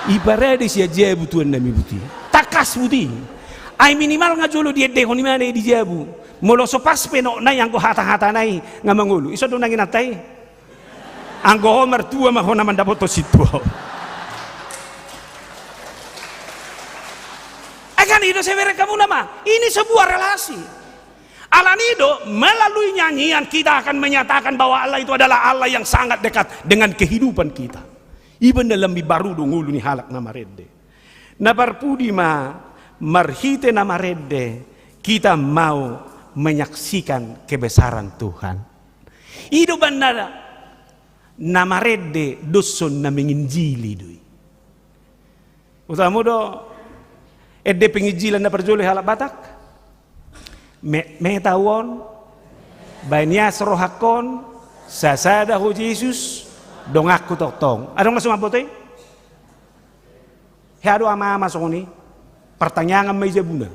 Ibarade siya jabu tuan na mibuti. Takas buti. Ay minimal nga jolo di edde ni mana di jabu. Molo so pas peno na yang ko hata-hata nai nga mangulu. Iso do nangin atay. Angko ho mertua maho naman dapat to situ. Kan itu saya kamu nama ini sebuah relasi alanido melalui nyanyian kita akan menyatakan bahwa Allah itu adalah Allah yang sangat dekat dengan kehidupan kita iban dalam baru dongulu ni halak nama redde na parpudi ma marhite nama redde kita mau menyaksikan kebesaran Tuhan ido bandara nama redde doson na menginjili doi utamu do edde pengijilan na perjole halak Batak metawon banya serohakon sasada ho Jesus dongak totong adong masuk mabote hado ama masuk ni pertanyaan may jabuna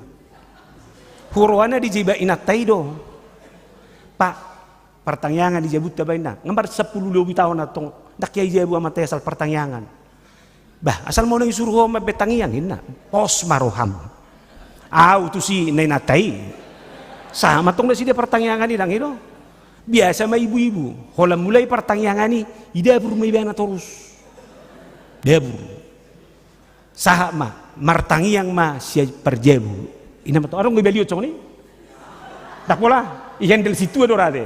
Huruana di jiba inatai do. Pak, pertanyaan di jabut tabaina. Ngambar 10 lebih tahun atong nak kiai jabu amat asal pertanyaan. Bah, asal mau nang suruh ma betangian hina. Pos maroham. Tu si nenatai. Sama tong na sida pertanyaan ni dang ino. Biasa ma ibu-ibu. Hola mulai pertanyaan ni ida buru may bana terus. Debur. Sahama martangiang ma siya perjebu. Ina mato arong ngebeliot song ni. Tak pola ikan del situ do rade.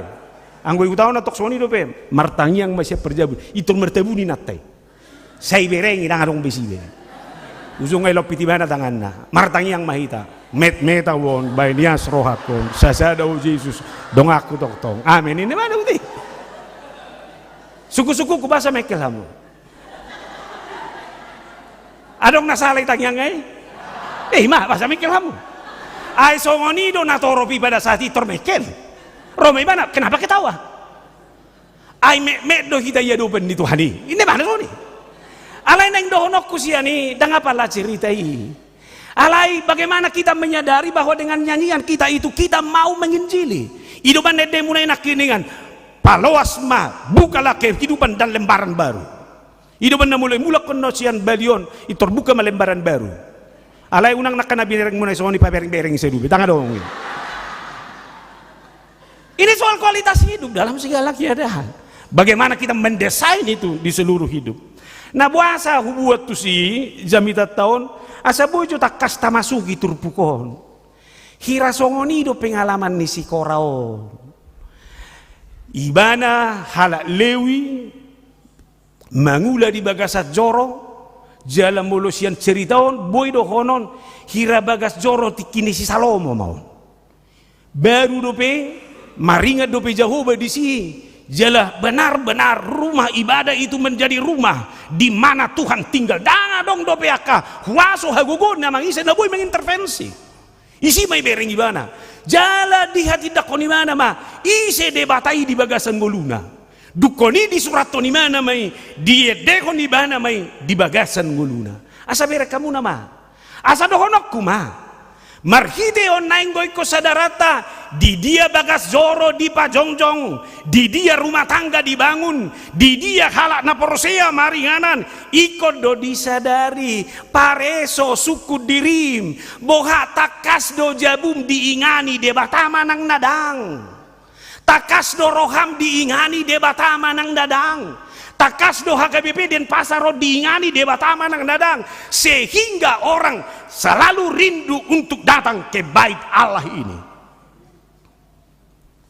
Anggo iku tahu na tok soni do pe. Martangiang ma siya perjebu. Itu mertebu ni natai. Sai bereng idang arong besi be. Usung elok pitibana tanganna. Martangiang mahita. Meta won bay nias rohakon. Sasada o Jesus. Dong aku tong. Amin. Ini mana uti? Suku-suku ku bahasa mekel hamu. Adong nasalay tangyang ngay? Bahasa mekel hamu. Ay songonido natoropi pada saat itu mekel. Romay mana? Kenapa ketawa? Ay do kita ya dopen di Tuhani. Ini mana nih? Alay nang dohonok ku siya ni, dangapala ceritai. Alay bagaimana kita menyadari bahwa dengan nyanyian kita itu kita mau menginjili. Hidupan dede mulai nakiningan. Paloas ma, bukalah kehidupan dan lembaran baru. Hidupan na mulai kenosian balion, itu terbuka lembaran baru. Alay unang nakanabinerang muna so ni pabereng-bereng sa dubi. Tanga dong. Ini soal kualitas hidup dalam segala keadaan. Bagaimana kita mendesain itu di seluruh hidup. Nah buasa hubuat tu si jamita tahun asa bojo tak kasta masuki turpukon. Hira songonido pengalaman ni si korao. Ibana halak lewi mangula di bagasat joro jalan molosian ceritaon boydo honon hira bagas joro tikini si Salomo mau. Baru dope maringat dope Jehovah di sini. Jelah benar-benar rumah ibadah itu menjadi rumah di mana Tuhan tinggal. Danga dong dopeaka huaso hagugon namang isa na boy mengintervensi. Isi may bereng ibana. Jala di hati dakoni mana ma ise debatai di bagasan ngoluna. Dukoni di surat ni mana may di dekon ibana may di bagasan ngoluna. Asa bere kamu nama. Asa dohonok kuma. Marhide onaing goy ko sadarata di dia bagas joro di pajongjong di dia rumah tangga dibangun di dia halak na porosea maringanan ikut do disadari pareso suku dirim boha takas do jabum diingani debatama nang nadang takas do roham diingani debatama nang dadang takas do HKBP dan pasaro diingani debatama nang dadang sehingga orang selalu rindu untuk datang ke bait Allah ini.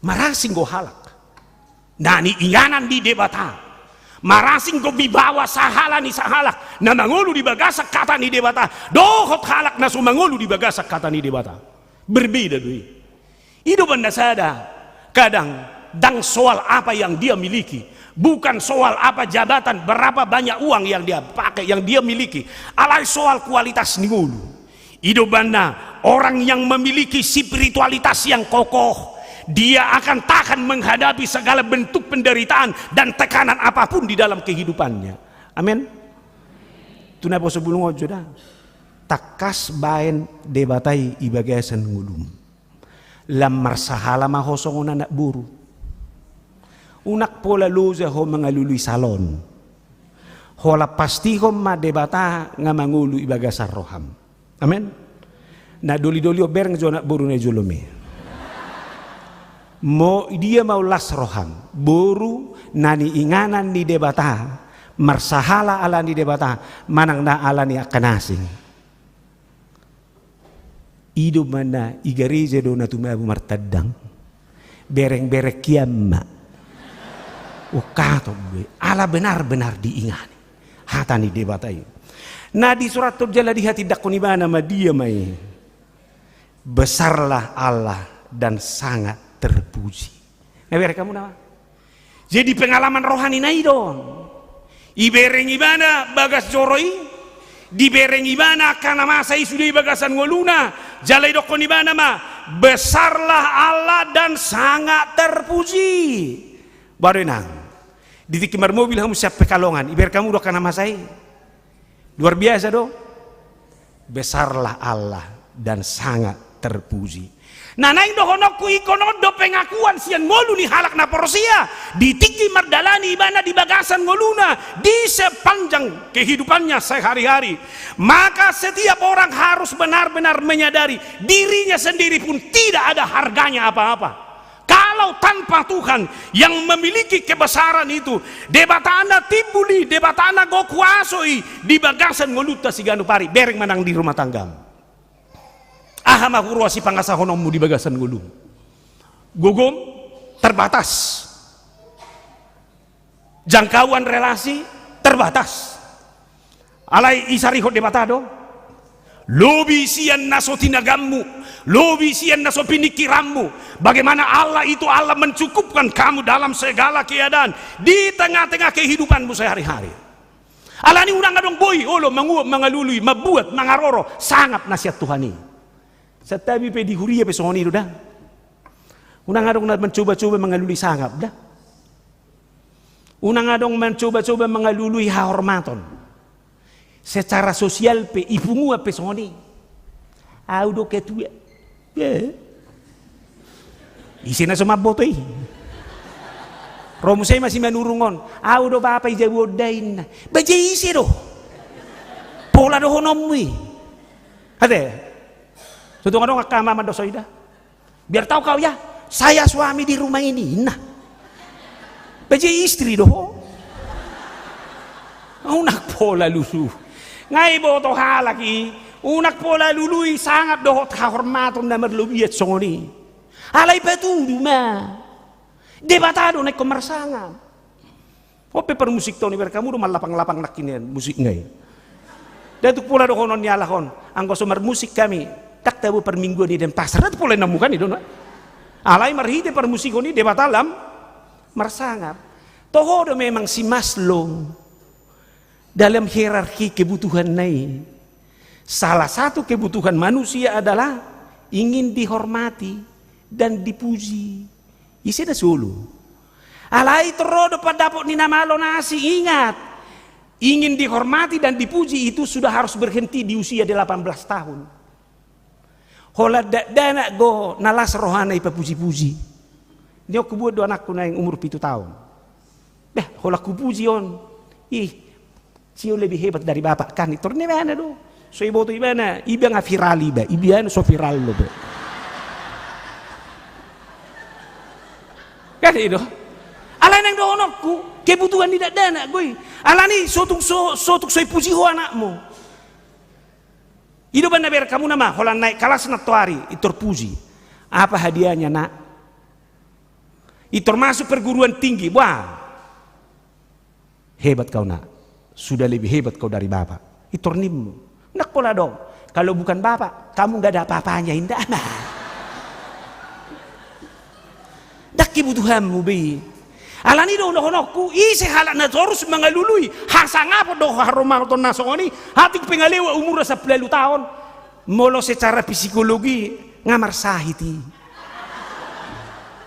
Marasing go halak. Nani inganan di debata. Marasing go bibawa sahala ni sahalak. Na mangulu di bagasak kata ni debata. Dohot halak na sumangulu di bagasak kata ni debata. Berbeda doi. Itu benda sada. Kadang dang soal apa yang dia miliki. Bukan soal apa jabatan, berapa banyak uang yang dia pakai, yang dia miliki. Alai soal kualitas ningulu. Hidup banda orang yang memiliki spiritualitas yang kokoh, dia akan tahan menghadapi segala bentuk penderitaan dan tekanan apapun di dalam kehidupannya. Amin. Tuna po sebelum ojo dah. Takas baen debatai ibagasan ngulum. Lamar sahala mahosong anak buru. Unak pola luza ho mangalului salon. Hola pasti ho ma debata nga mangulu ibagasar roham. Amen. Na doli-doli o bereng jo nak buru na jolomi. Mo dia mau las roham. Buru nani inganan ni debata. Marsahala ala ni debata. Manang na ala ni akanasing. Ido mana igarize do na tumabu martadang. Bereng-berek kiamma. Kato gue, ala benar-benar diingani. Hatani debatai. Nah di surat terjala di hati dakoni bana ma dia mai. Besarlah Allah dan sangat terpuji. Nah kamu nama. Jadi pengalaman rohani na idon. Ibereng ibana bagas joroi. Dibereng ibana kana masa isudai bagasan ngoluna. Jalai dokoni bana ma. Besarlah Allah dan sangat terpuji. Baru nang di tikimar mobil kamu siap pekalongan iber kamu doa nama saya luar biasa do. Besarlah Allah dan sangat terpuji. Nah naing dohonokku ikonodo pengakuan sian ngolu ni halak na porsia di tiki mardalani ibana di bagasan ngoluna di sepanjang kehidupannya sehari-hari. Maka setiap orang harus benar-benar menyadari dirinya sendiri pun tidak ada harganya apa-apa. Kalau tanpa Tuhan yang memiliki kebesaran itu, debatana timbuli, debatana go kuasoi di bagasan ngoluta siganu pari bereng menang di rumah tangga. Aham aku ruasi pangasahonommu di bagasan gulung. Gugum terbatas. Jangkauan relasi terbatas. Alai isariho debatado. Lobi sian naso tinagammu. Lobi sian naso pinikirammu. Bagaimana Allah itu Allah mencukupkan kamu dalam segala keadaan. Di tengah-tengah kehidupanmu sehari-hari. Allah ini unang adong boy. Olo menguap, mengalului, mabuat, mangaroro. Sangat nasihat Tuhan ini. Setabi pe di huria pe soni do dah. Unang adong mencoba-coba mengalului sangap dah. Unang adong mencoba-coba mengalului hahormaton. Secara sosial pe ipungu pe soni. Au do ketua. Ya. Isina sama botoi. Romo saya masih menurungon. Au do bapa ijabu dain. Baje isi do. Pola do honomui. Ade. Tutung adong akama madosoida. Biar tahu kau ya, saya suami di rumah ini. Nah, baje istri doh. Unak pola lusu. Ngai boto halaki. Unak pola lului sangat doh kahormaton na merlubiat songoni. Alai patudu ma. Debatado naik komersangan. Ope per musik toni ber kamu do malapang-lapang nakinian musik ngai. Datuk pola do honon nyalahon. Anggo somar musik kami. Tak tahu per minggu di dan pasar itu boleh nemukan itu nak. Alai marhite per musiko ni debat alam mersangap. Toho memang si Maslow dalam hierarki kebutuhan naik. Salah satu kebutuhan manusia adalah ingin dihormati dan dipuji. Isi dah sulu. Alai terodo pada dapur ni nama lo nasi ingat. Ingin dihormati dan dipuji itu sudah harus berhenti di usia 18 tahun. Hola dana go nalas rohana ipa puji-puji. Dia aku buat dua anakku na yang umur 7 tahun. Hola ku puji on. Sio lebih hebat dari bapak kan. Itu ni mana do? So ibu tu ibana, ibu nga virali ba? Ibu so viral lo ba? Kan itu? Ala nang do anakku, kebutuhan tidak dana gue. Ala ni sotuk so puji ho anakmu. Hidup anda biar kamu nama, holan naik kelas natuari, itu terpuji. Apa hadiahnya nak? Itu termasuk perguruan tinggi, wah. Hebat kau nak, sudah lebih hebat kau dari bapak. Itu nimmu, nak pola dong. Kalau bukan bapak, kamu gak ada apa-apanya, indah mah. Dak kebutuhanmu bi. Alani do honokku isi halak na terus mengalului hasang apa do haromaton nasoni hati pengalewa umur 10 tahun molo secara psikologi ngamar sahiti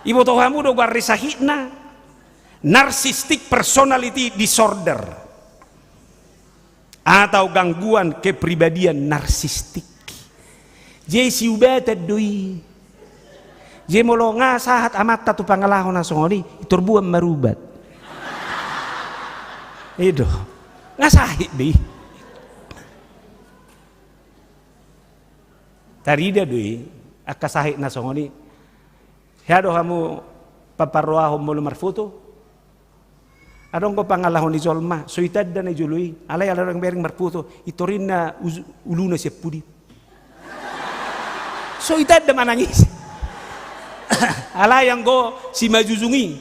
ibu tohamu do garri sahitna narcissistic personality disorder atau gangguan kepribadian narsistik jesi ubata doi je molo nga sahat amat tatu pangalahon na songoni iturbuan marubat itu nga sahit di tarida doi akasahit na songoni hado hamu paparroaho molo marfoto adong ko pangalahon ni Zolma soitad dan ijului alay alarang bering marfoto itorin na uluna siya pudi soitad na manangis ala yang go si majuzungi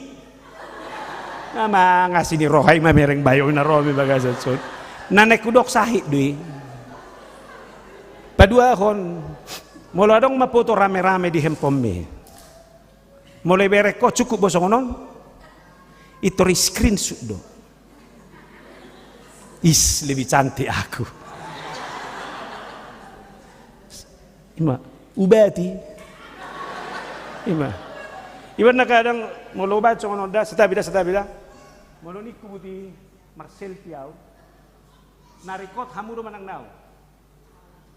nama ngasih ni rohay mamereng bayo na romi bagasan son nanek kudok sahit dui padua hon molo adong mapoto rame-rame di handphone mulai berek kok cukup bosonon itu screenshot do lebih cantik aku ima ubati Iba na kadang molo ba chong da setabila molo ni kubuti Marcel Piau narikot hamuro manang nao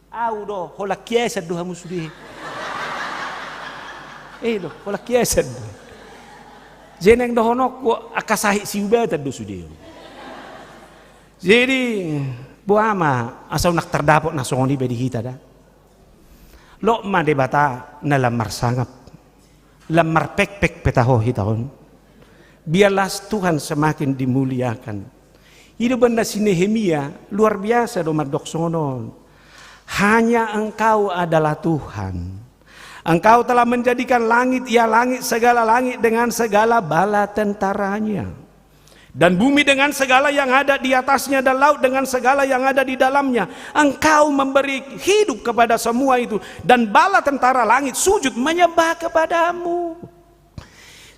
au do hola kiesa do hamu sudi Lo, wala kiyasan. Jeneng dohonok ko akasahi si ubatan do sudiyo. Jadi buama asaw naktardapot na songoni bedi kita da. Lo ma debata na lamar sangap. Lamar pek-pek petaho hitahon. Biarlah Tuhan semakin dimuliakan. Hidup benda si Nehemia luar biasa do mardoksonon. Hanya Engkau adalah Tuhan. Engkau telah menjadikan langit, ya langit, segala langit dengan segala bala tentaranya. Dan bumi dengan segala yang ada di atasnya, dan laut dengan segala yang ada di dalamnya. Engkau memberi hidup kepada semua itu. Dan bala tentara langit sujud menyembah kepadamu.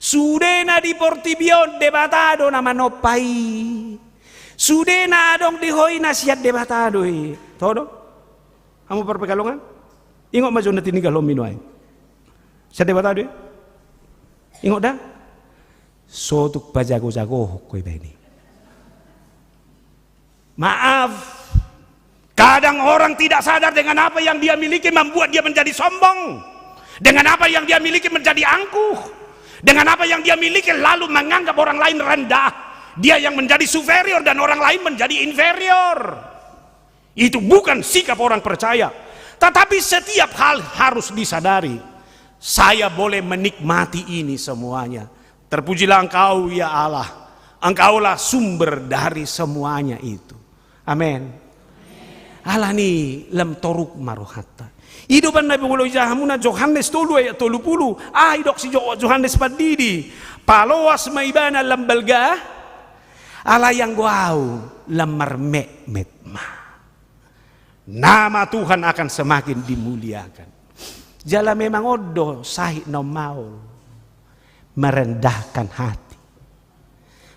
Sudena di portibion debatado na manopai. Sudena adong di hoi nasihat debatado. Todo? Kamu perpekalongan? Ingok maju na tinigal hominoy. Siya debatado. Ingok dah? Sotuk pajago-jago koy beni. Maaf, kadang orang tidak sadar dengan apa yang dia miliki membuat dia menjadi sombong. Dengan apa yang dia miliki menjadi angkuh. Dengan apa yang dia miliki lalu menganggap orang lain rendah. Dia yang menjadi superior dan orang lain menjadi inferior. Itu bukan sikap orang percaya. Tetapi setiap hal harus disadari. Saya boleh menikmati ini semuanya. Terpujilah Engkau ya Allah. Engkaulah sumber dari semuanya itu. Amin. Allah ni lam toruk marohata. Hidupan Nabi Muhammad Jahamuna Johannes tolu ayat 30. Idok si Johannes padidi. Paloas maibana lam balga. Allah yang guau lam marmek metma. Nama Tuhan akan semakin dimuliakan. Jala memang odo sahih no mau merendahkan hati.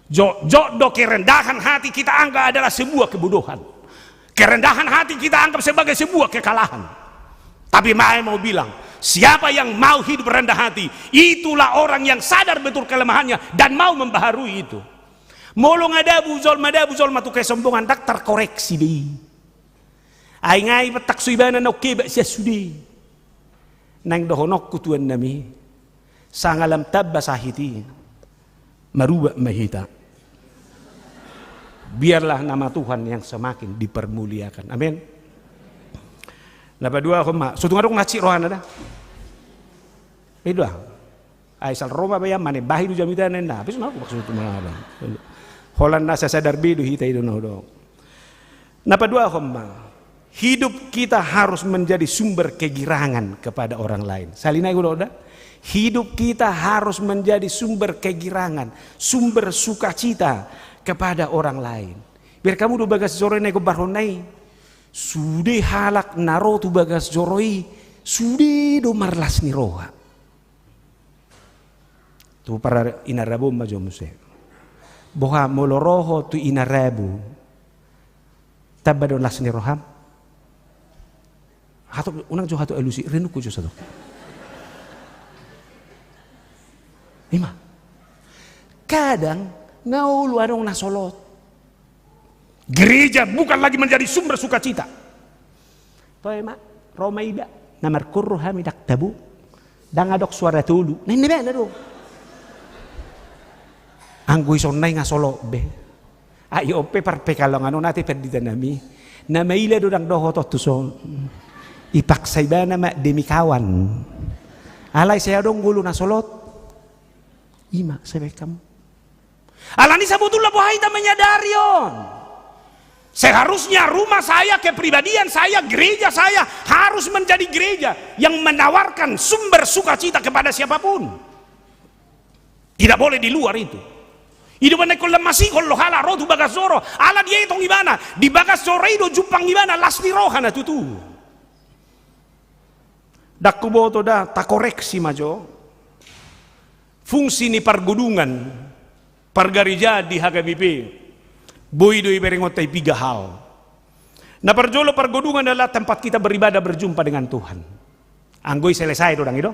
Jodoh kerendahan hati kita anggap adalah sebuah kebodohan. Kerendahan hati kita anggap sebagai sebuah kekalahan. Tapi mau bilang, siapa yang mau hidup rendah hati, itulah orang yang sadar betul kelemahannya dan mau membaharui itu. Molong ada buzol matu kesombongan tak terkoreksi deh. Ay ngay patak suibanan oke ba siya sudi. Nang dohonok kutuan nami sangalam tabba sahiti marubah mahita. Biarlah nama Tuhan yang semakin dipermuliakan. Amin. Laba dua koma sutung adong ngaci rohana dah. Idua. Aisal Roma bayam mane bahidu jamitan na. Habis aku maksud tu mana. Holan nasa sadar bidu hita itu no. Napa dua koma. Hidup kita harus menjadi sumber kegirangan kepada orang lain. Salina udah. Hidup kita harus menjadi sumber kegirangan, sumber sukacita kepada orang lain. Biar kamu do bagas joroi nego baronai. Sude halak naro tu bagas joroi, sude do marlas ni roha. Tu para inarabo majomuse. Boha moloroho tu inarabu. Tabado las ni roham. Hato unang jo hato elusi renu ko jo sado. Lima. Kadang ngaulu adong nasolot. Gereja bukan lagi menjadi sumber sukacita. Toy ma Roma ida namar kurru hamidak tabu. Dangadok suara tulu. Nene be na do. Anggoy sonnay ngasolo be. Ayo pe parpekalong ano nati perdita nami. Na maila do dang doho to tuson. Ipaksay ba na demi kawan. Alay saya dong gulu na solot. Ima sabi kamu. Alani sabutullah buhay ta menyadari yon. Seharusnya rumah saya, kepribadian saya, gereja saya harus menjadi gereja yang menawarkan sumber sukacita kepada siapapun. Tidak boleh di luar itu. Hidupan ko masih kalau hala rotu bagas zoro. Ala dia itong ibana di bagas zoro itu jumpang ibana lasni roha na tutu. Dakuboto da tak koreksi majo. Fungsi ni pargudungan pargarija di HKBP. Boy do iberengotai 3 hal. Na parjolo pargudungan adalah tempat kita beribadah berjumpa dengan Tuhan. Anggoy selesai do dang itu.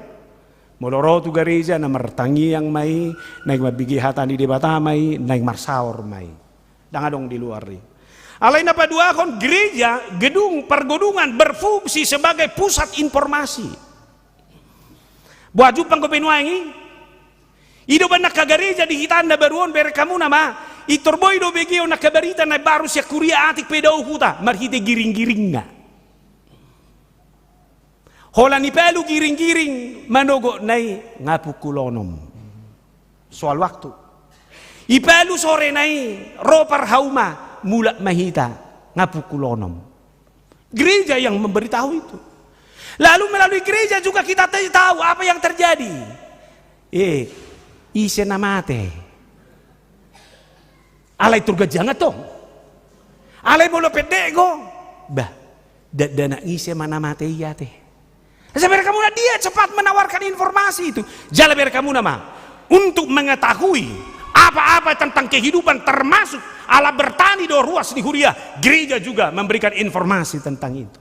Moloro tu gereja na martangi yang mai, naik mabigi hatan di debata mai, naik marsaur mai. Dangadong di luar ni. Alay na padua kon gereja, gedung pergodungan berfungsi sebagai pusat informasi. Buaju pang ko penuangi. Ido ba nakagareja di hitanda baruon bere kamu nama. Itorboy do begeo nakabarita na baru siya kuria atik pedaw huta. Marhite giring-giring nga. Hola ni pelu giring-giring manogo nai ngapukulonom. Soal waktu. Ipelu sore nai ropar hauma mula mahita ngapukulonom. Gereja yang memberitahu itu. Lalu melalui gereja juga kita tahu apa yang terjadi. Ise namate. Alay turga jangat tong. Alay bolo pedego. Bah, dana ise manamate iyate. Sabar kamu na dia cepat menawarkan informasi itu. Jala ber kamu nama untuk mengetahui apa-apa tentang kehidupan termasuk ala bertani do ruas di Huria. Gereja juga memberikan informasi tentang itu.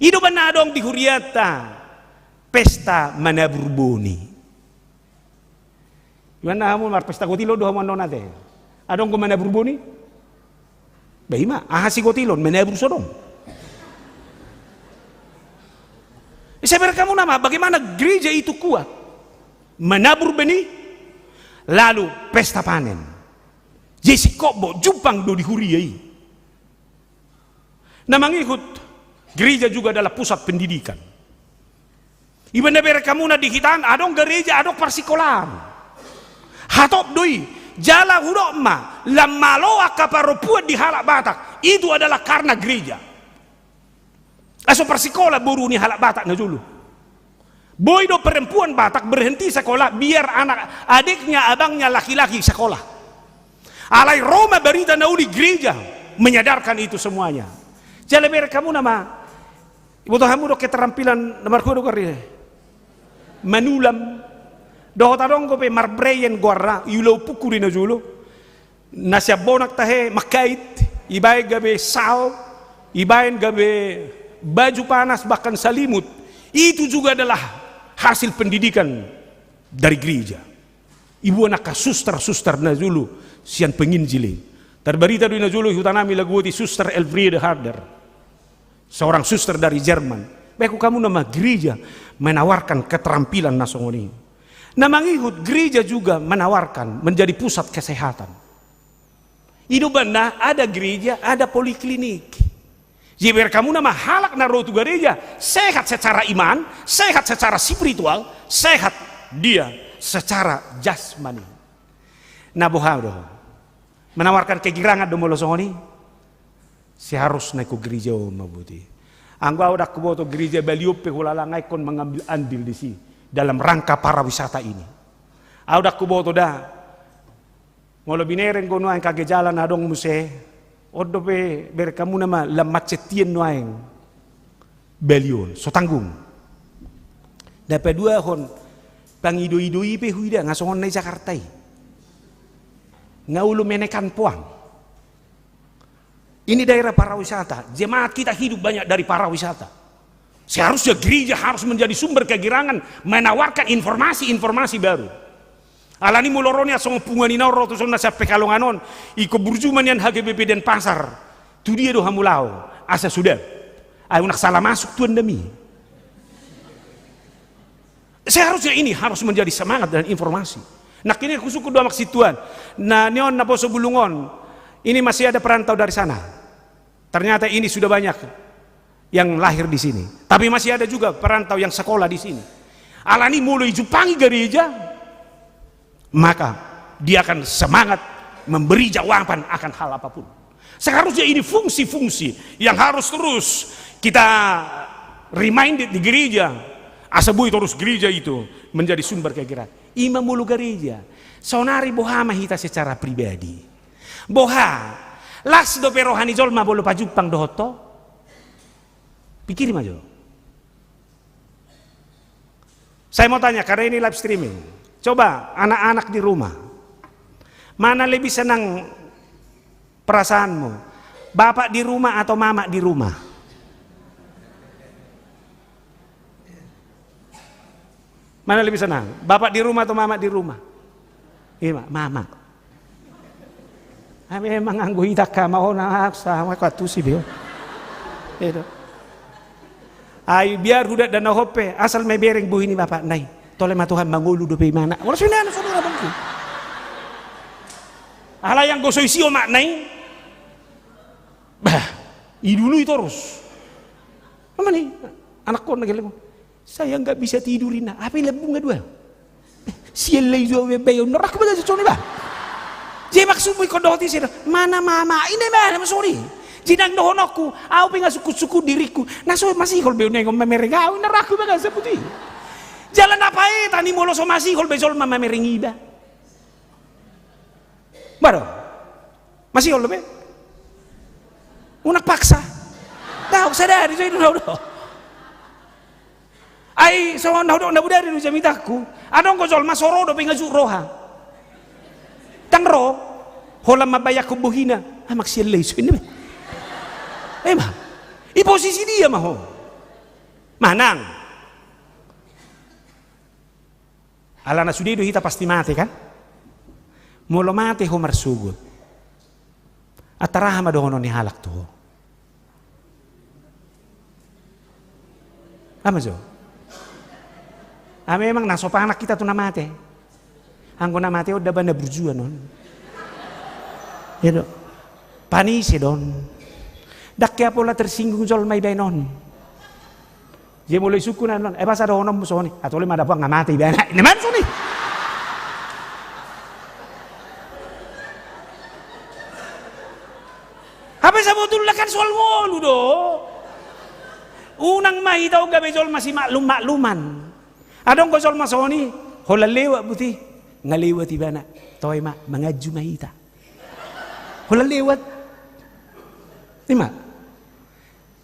Ido banadong di Huriata pesta manaburbuni. Mana kamu mar pesta gotilo do hamon nate. Adong ko manaburbuni? Baima, ahasi gotilon manabur sodom. Sabar kamu nama bagaimana gereja itu kuat menabur benih lalu pesta panen. Jesi kobo jupang do di Huriai. Namang ikut gereja juga adalah pusat pendidikan. Iban bere kamu na di hitan adong gereja adong persikolahan. Hatop doi jala hudok ma lamaloa kaparopuan di halak Batak itu adalah karena gereja. Aso persikola buru ni halak Batak na dulu. Boy do perempuan Batak berhenti sekolah biar anak adiknya abangnya laki-laki sekolah. Alai Roma berita nauli gereja menyadarkan itu semuanya. Jala bere kamu nama ibu tahamu do keterampilan nomor kudo kari manulam do tadong ko pe marbreyen guarra yulo pukuri na julo nasya bonak tahe makait ibay gabe sal ibayin gabe baju panas bahkan salimut itu juga adalah hasil pendidikan dari gereja. Ibu anak suster na julo sian penginjili terberita do na julo hutanami laguoti suster Elfriede Harder. Seorang suster dari Jerman. Beku kamu nama gereja menawarkan keterampilan nasongoni. Namang ihut gereja juga menawarkan menjadi pusat kesehatan. Itu benar ada gereja, ada poliklinik. Jadi kamu nama halak narotu gereja sehat secara iman, sehat secara spiritual, sehat dia secara jasmani. Nabohado menawarkan kegirangan domolo songoni. Seharusnya ku gereja mabuti. Angga udah kuboto gereja Baliope kulalangai kon mengambil andil di sini dalam rangka para wisata ini. Udah kuboto dah. Ngolo bineren kono ang kage jalan adong muse. Odo pe ber kamu nama lamat setien noaeng Balion so tanggung. Dapat dua hon pangido-idoi pe huida ngasongon na Jakarta. Ngaulu menekan puang. Ini daerah para wisata. Jemaat kita hidup banyak dari para wisata. Seharusnya gereja harus menjadi sumber kegirangan menawarkan informasi-informasi baru. Alani muloroni asong punganina rotuson na sa pekalonganon iko burjuman yan HGBP dan pasar. Tu dia do hamulao asa sudah. Ayo nak salah masuk tuan demi. Seharusnya ini harus menjadi semangat dan informasi. Nak ini aku suku dua maksud tuan. Nah nion na poso bulungon. Ini masih ada perantau dari sana. Ternyata ini sudah banyak yang lahir di sini. Tapi masih ada juga perantau yang sekolah di sini. Alani mulai jupangi gereja, maka dia akan semangat memberi jawaban akan hal apapun. Seharusnya ini fungsi-fungsi yang harus terus kita reminded di gereja. Asabui terus gereja itu menjadi sumber kegiatan. Imam mulu gereja. Sonari bohama hita secara pribadi. Boha, las do perohani jolma bolo pajupang dohoto. Pikir majo. Saya mau tanya karena ini live streaming. Coba anak-anak di rumah, mana lebih senang perasaanmu? Bapak di rumah atau mama di rumah? Mana lebih senang? Bapak di rumah atau mama di rumah? Iya, mama. Memang anggo ita ka mau na sama katu si bio. Itu. Ay biar hudat dan hope asal may bereng buhi ni bapak nay. tole ma Tuhan mangulu do pe mana. Wala sunan saudara bangku. Ala yang gosoi sio maknai. Bah, idulu itu terus. Apa nih? Anak ko nagel ko. Saya nggak bisa tidurin. Apa lebung dua? Sielai jo beyo nerak ba sa choni ba? Je maksudmu ko doti sira. Mana mama ini ba na sorry. Jinang dohonokku, au pinga suku-suku diriku. Naso masih kol beune ngom memerengau nerak ba sa putih. Jalan apa tani molo so masih kol besol mama merengiba. Baru. Masih kol be? Unak paksa. Tahu sadari so itu do. Ai so na budari do jamitaku. Adong ko jol masoro do pinga roha. Tangro hola mabaya ko buhina. Maksiel so ini. Emang, di posisi dia mah, manang. Alana sudah itu kita pasti mati kan? Mula mati ho marsugut. Ataraha madono ni halak tuh. Apa jo? Memang nasopa anak kita tuh namate. Anggo namate udah banda berjuang non. Ya do. Panisi don. Dakya pola tersinggung jol may benon. Dia mulai suku non. Pas ada orang musuh ni. Atau lima dapat ngamati bena. Ini mana sini? Apa sebetulnya kan soal mulu do. Unang mai tahu gabe jol masih makluman. Adong ko jol masoni. Hola lewat buti. Ngalewat ibana. Toy ma mangaju mahita. Hola lewat. Lima.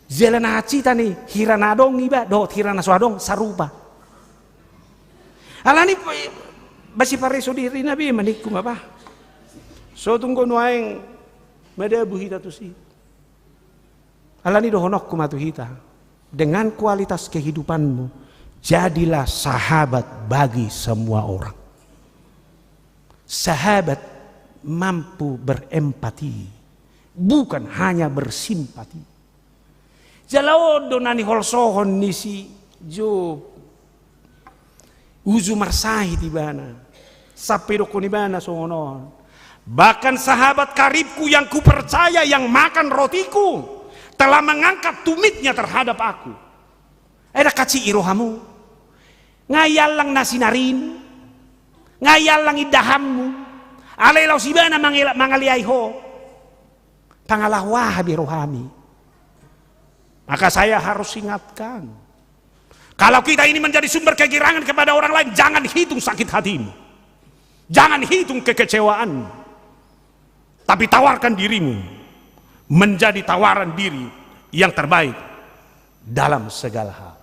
Jalan hacita nih, hiranadong iba, do hirana suadong sarupa. Alani basi pareso diri nabi manikum apa? So tunggu nuaing madabu hita tu si. Alani dohonok kumatu hita. Dengan kualitas kehidupanmu, jadilah sahabat bagi semua orang. Sahabat mampu berempati, bukan hanya bersimpati. Jalao donani holsohon nisi Job uzu marsahi tibana sampai doko nibana songonon. Bahkan sahabat karibku yang kupercaya yang makan rotiku telah mengangkat tumitnya terhadap aku. Ada kaci irohamu ngayal lang nasinarin ngayal lang idahammu alailau sibana mangaliaiho pangalahwah birohami. Maka saya harus ingatkan, kalau kita ini menjadi sumber kegirangan kepada orang lain, jangan hitung sakit hatimu, jangan hitung kekecewaan, tapi tawarkan dirimu menjadi tawaran diri yang terbaik dalam segala hal.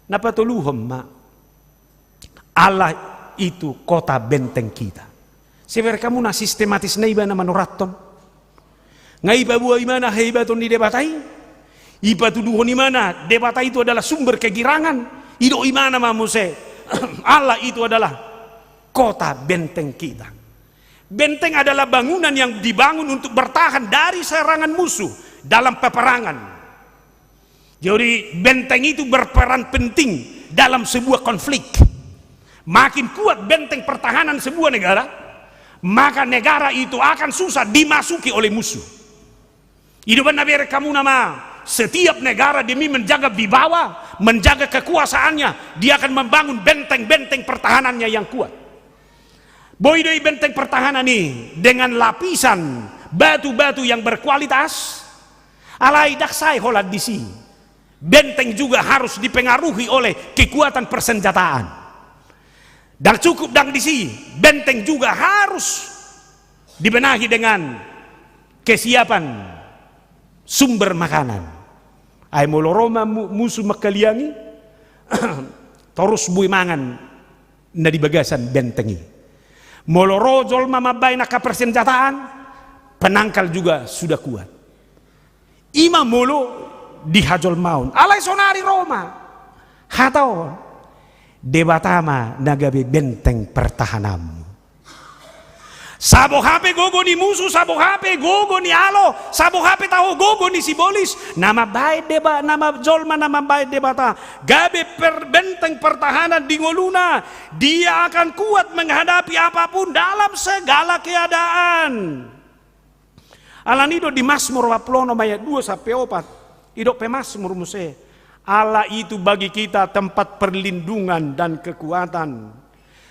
Napatuluhum ma, Allah itu kota benteng kita. Sever kamu na sistematis na iba na manuraton, ngaiba buah imana heibaton di debatai. Iba tuduhon imana debata itu adalah sumber kegirangan. Ido imana mamuse Allah itu adalah kota benteng kita. Benteng adalah bangunan yang dibangun untuk bertahan dari serangan musuh dalam peperangan. Jadi benteng itu berperan penting dalam sebuah konflik. Makin kuat benteng pertahanan sebuah negara, maka negara itu akan susah dimasuki oleh musuh. Hidupan Nabi kamu nama setiap negara demi menjaga wibawa, menjaga kekuasaannya, dia akan membangun benteng-benteng pertahanannya yang kuat. Boydoi benteng pertahanan ini dengan lapisan batu-batu yang berkualitas. Alai daksai holat disi. Benteng juga harus dipengaruhi oleh kekuatan persenjataan. Dan cukup dang disi, benteng juga harus dibenahi dengan kesiapan sumber makanan. Ay moloroma musuh makaliangi terus bui mangan na di bagasan bentengi. Moloro jol mamabay na kapersenjataan, penangkal juga sudah kuat. Ima molo di hajol maun. Alay sonari Roma. Hatao debatama nagabi benteng pertahananmu. Sabo HP gogo ni musuh, sabo HP gogo ni alo, sabo HP tahu gogo ni sibolis. Nama baik deba, nama jolma, nama baik debata. Gabe benteng pertahanan di ngoluna. Dia akan kuat menghadapi apapun dalam segala keadaan. Alanido di Mazmur 80 ayat 2 sampai 4. Idok pemasmur muse. Allah itu bagi kita tempat perlindungan dan kekuatan.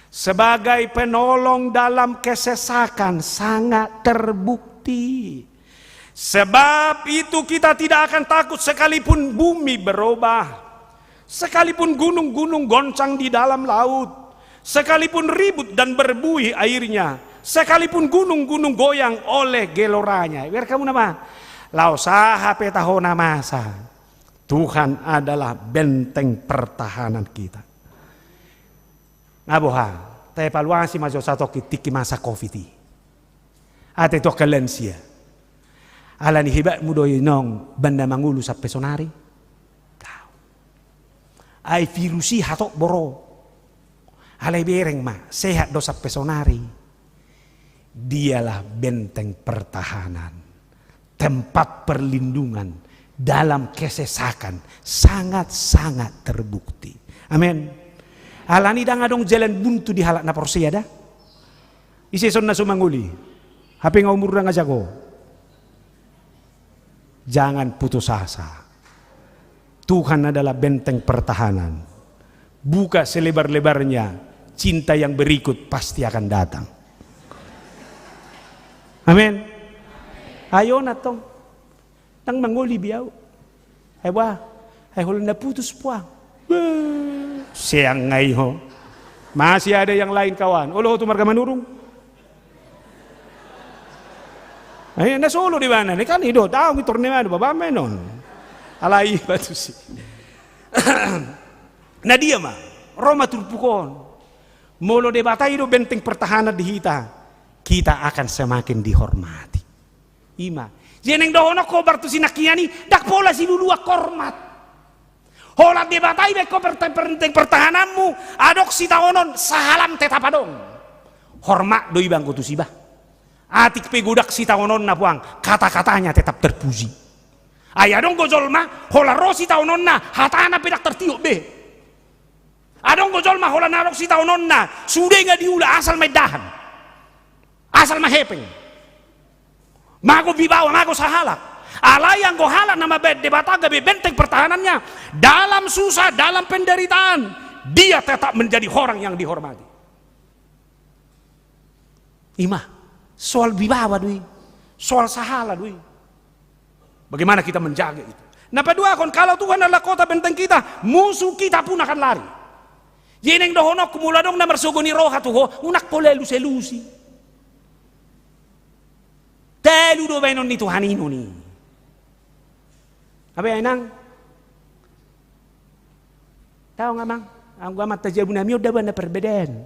Sebagai penolong dalam kesesakan sangat terbukti. Sebab itu kita tidak akan takut sekalipun bumi berubah, sekalipun gunung-gunung goncang di dalam laut, sekalipun ribut dan berbuih airnya, sekalipun gunung-gunung goyang oleh geloranya. Biar kamu nama lausaha petahona masa. Tuhan adalah benteng pertahanan kita. Naboha, te evaluasi majo satu tiki masa COVID. Ate to kalensia. Ala ni hibat mudo nong banda mangulu sa pesonari. Ai virusi hatok boro. Alai bereng ma sehat do sa pesonari. Dialah benteng pertahanan, tempat perlindungan dalam kesesakan sangat-sangat terbukti. Amin. Alani dang adong jalan buntu di halak na porsia dah. Iseson na sumanguli. Hape nga umur na nga jago. Jangan putus asa. Tuhan adalah benteng pertahanan. Buka selebar-lebarnya. Cinta yang berikut pasti akan datang. Amin. Ayo na tong. Nang manguli biyaw. Ay wah. Ay hulang na putus puang. Siang ngay ho. Masih ada yang lain kawan. Olo tu marga manurung. Ay na solo di mana? Ni kan ido tahu ngi torneo baba menon. Alai batu si. Nah dia mah Roma turpukon. Molo de batai do benteng pertahanan di kita akan semakin dihormati. Ima. Jeneng dohono ko bartu sinakiani dak pola si lulua kormat. Hola debatai beko benteng pertahananmu adok si taonon sahalam tetapadong. Hormat doi bang kutu sibah. Atik pegudak si taonon na puang kata-katanya tetap terpuji. Ayadong gojolma hola rosi taonon na hatana pedak tertiup be. Adong gojolma hola narok si taonon na sudah nggak diulah asal medahan. Asal mahepeng. Mago bibawa mago sahalak. Allah yang gohala nama debataga benteng pertahanannya dalam susah, dalam penderitaan dia tetap menjadi orang yang dihormati. Imah soal bibawa dui, soal sahala dui. Bagaimana kita menjaga itu? Nah kedua kon kalau Tuhan adalah kota benteng kita, musuh kita pun akan lari. Jeneng dohonok kumuladong na marsugoni roha tuho unak polelu selusi. Telu do benon ni Tuhan ino ni. Apa yang nang? Tahu nggak mang? Ang amat tajabun nami udah benda perbedaan.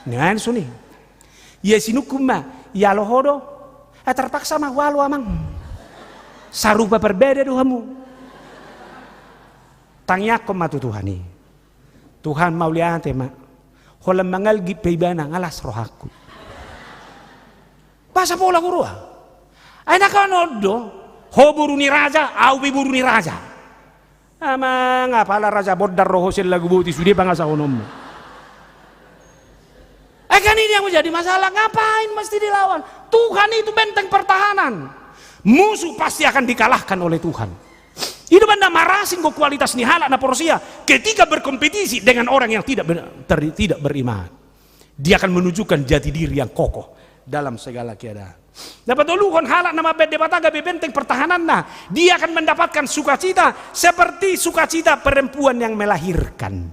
Nan suni. Ya sinukum mah, ya lohodo. Terpaksa mah walu amang. Sarupa berbeda dohamu. Tangyak matu Tuhani. Tuhan mau lihat mak. Holam mangal gipeibana ngalas rohaku. Pasa pola gurua. Aina kanodo. Ho buruni raja, au biburu ni raja. Ama ngapala raja bodar roho sel lagu buti sudi bangasa onom. Kan ini yang menjadi masalah, ngapain mesti dilawan? Tuhan itu benteng pertahanan. Musuh pasti akan dikalahkan oleh Tuhan. Itu benda marasing kok kualitas ni halak na porsia ketika berkompetisi dengan orang yang tidak beriman. Dia akan menunjukkan jati diri yang kokoh dalam segala keadaan. Dapat dulu kon halak nama debataga benteng pertahanan nah dia akan mendapatkan sukacita seperti sukacita perempuan yang melahirkan.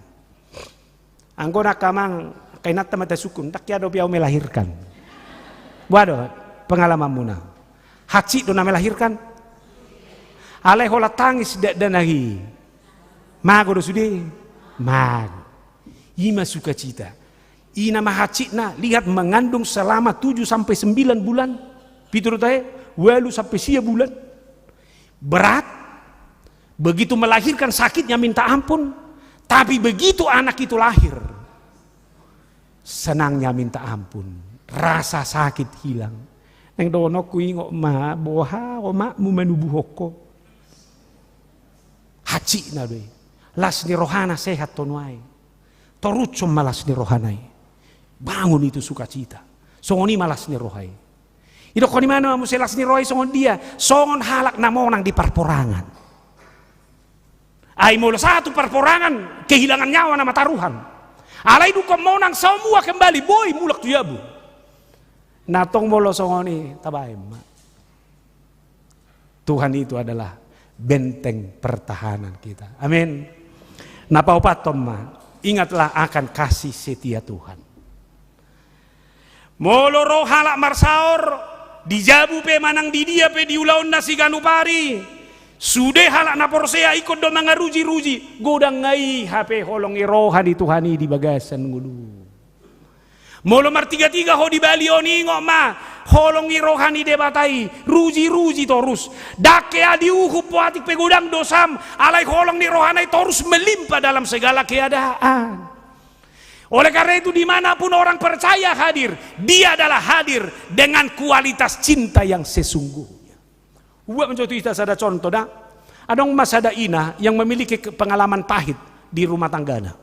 Anggona kamang kainat mata sukun tak kiado piau melahirkan. Waduh pengalamanmu nah. Haci dona melahirkan. Aleh hola tangis danahi. Mago do sudi. Mag. Ima sukacita. Ina mahacitna lihat mengandung selama 7 sampai 9 bulan. Piturut ae, walu sampai 10 bulan. Berat. Begitu melahirkan sakitnya minta ampun. Tapi begitu anak itu lahir, senangnya minta ampun. rasa sakit hilang. Neng dono kui ngok ma boha o ma mu menubuhoko. Haci na doi. Las ni rohana sehat tonuai. Torucom malas ni rohanai. Bangun itu sukacita. Songoni malas ni rohai. Ito ko ni mana mo selas ni rohai songon dia. Songon halak na monang di parporangan. Ay mula satu parporangan kehilangan nyawa nama taruhan. Alay dukom monang semua kembali boy mulak tuyabu. Natong molo songoni tabaim. Tuhan itu adalah benteng pertahanan kita. Amin. Napaupatom ma, ingatlah akan kasih setia Tuhan. Molo roh halak marsaor, dijabu pe manang di dia pe diulaon nasi ganupari. Sude halak na porsea ikut do mangaruji-ruji, godang ngai HP holong rohani Tuhani di bagasan ngulu. Molo martiga-tiga ho di Bali oni ngok ma holong rohani debatai ruji-ruji torus dake adi uhu puatik pegudang dosam alai holong ni rohani torus melimpah dalam segala keadaan. Oleh karena itu dimanapun orang percaya hadir, dia adalah hadir dengan kualitas cinta yang sesungguhnya. Buat mencontoh kita ada contoh dah. Adong mas ada ina yang memiliki pengalaman pahit di rumah tangganya.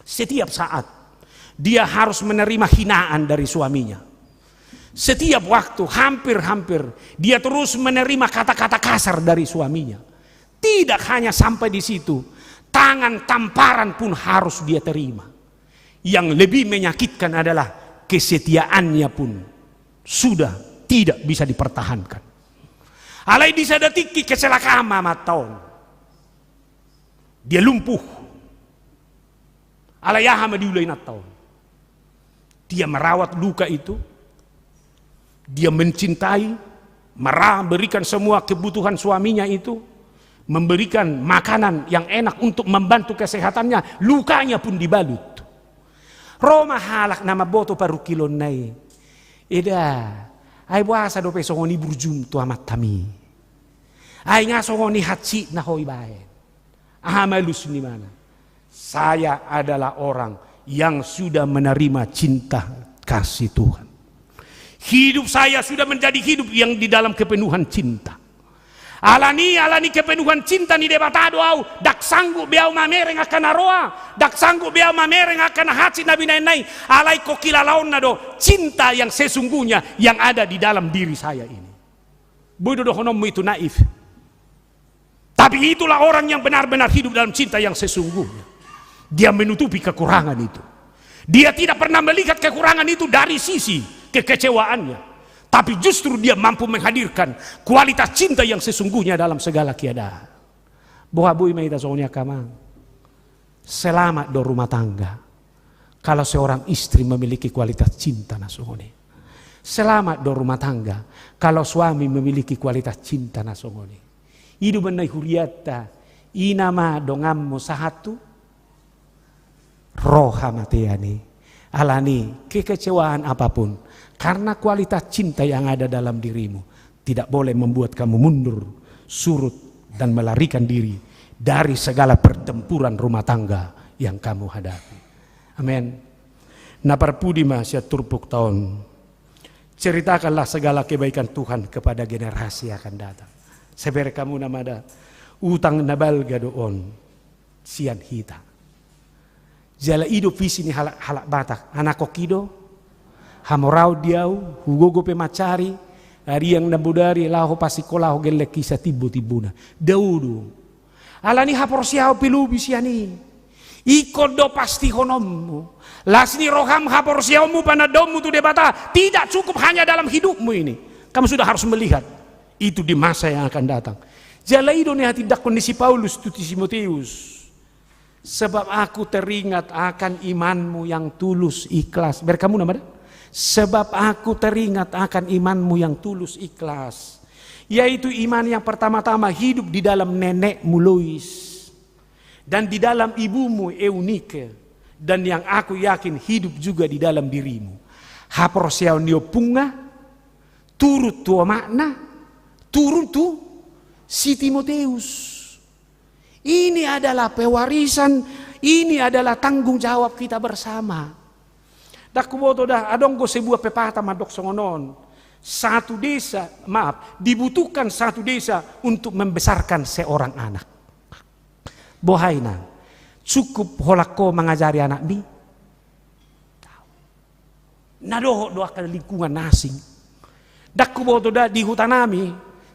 Setiap saat dia harus menerima hinaan dari suaminya. Setiap waktu hampir-hampir dia terus menerima kata-kata kasar dari suaminya. Tidak hanya sampai di situ, tangan tamparan pun harus dia terima. Yang lebih menyakitkan adalah kesetiaannya pun sudah tidak bisa dipertahankan. Alai disadetiki kecelakaan mamaton. Dia lumpuh. Alai yahama diulai natau. Dia merawat luka itu, dia mencintai, memberikan semua kebutuhan suaminya itu, memberikan makanan yang enak untuk membantu kesehatannya, lukanya pun dibalut. Roma halak nama boto paru kilon nai, eda, ay buasa dope songoni burjum tu amat tami, ay nga songoni hatsi na hoi bae, amalus ni mana, saya adalah orang yang sudah menerima cinta kasih Tuhan. Hidup saya sudah menjadi hidup yang di dalam kepenuhan cinta. Alani kepenuhan cinta ni debatado au dak sanggup biau mamereng akan aroa, dak sanggup biau mamereng akan hati nabi nai alai kokilalaon nado cinta yang sesungguhnya yang ada di dalam diri saya ini. Bodoh honommu itu naif. Tapi itulah orang yang benar-benar hidup dalam cinta yang sesungguhnya. Dia menutupi kekurangan itu. Dia tidak pernah melihat kekurangan itu dari sisi kekecewaannya. Tapi justru dia mampu menghadirkan kualitas cinta yang sesungguhnya dalam segala keadaan. Boha bui meita soalnya kamang. Selamat do rumah tangga. Kalau seorang istri memiliki kualitas cinta nasongone. Selamat do rumah tangga. Kalau suami memiliki kualitas cinta nasongone. Hidup benai huriata. Inama dongammo sahatu. Roha mateani alani kekecewaan apapun karena kualitas cinta yang ada dalam dirimu tidak boleh membuat kamu mundur, surut dan melarikan diri dari segala pertempuran rumah tangga yang kamu hadapi. Amin. Naparpudi masya turpuk tahun. Ceritakanlah segala kebaikan Tuhan kepada generasi yang akan datang. Sebere kamu namada utang nabal gadoon sian hita. Jala ido visi ni halak batak anak kokido hamorau diau hugogo pe macari ari yang nabudari laho pasikola ho gelle kisah tibu-tibuna daudu alani hapor siau pilu bisiani ikod do pasti honommu lasni roham hapor siaumu panadomu tu debata tidak cukup hanya dalam hidupmu ini kamu sudah harus melihat itu di masa yang akan datang. Jala ido ni hati dak kondisi Paulus tu Timotius. Sebab aku teringat akan imanmu yang tulus ikhlas. Berkamu nama? Sebab aku teringat akan imanmu yang tulus ikhlas. Yaitu iman yang pertama-tama hidup di dalam nenekmu Lois. Dan di dalam ibumu Eunike. Dan yang aku yakin hidup juga di dalam dirimu. Hapor siau nio punga. Turut tua makna. Turut tu si Timotius. Ini adalah pewarisan, ini adalah tanggung jawab kita bersama. Dak kuboto dah adong go sebuah pepatah madok songonon. Satu desa, dibutuhkan satu desa untuk membesarkan seorang anak. Bohaina, cukup holako mengajari anak bi. Doakan lingkungan asing. Dak kuboto dah di hutanami,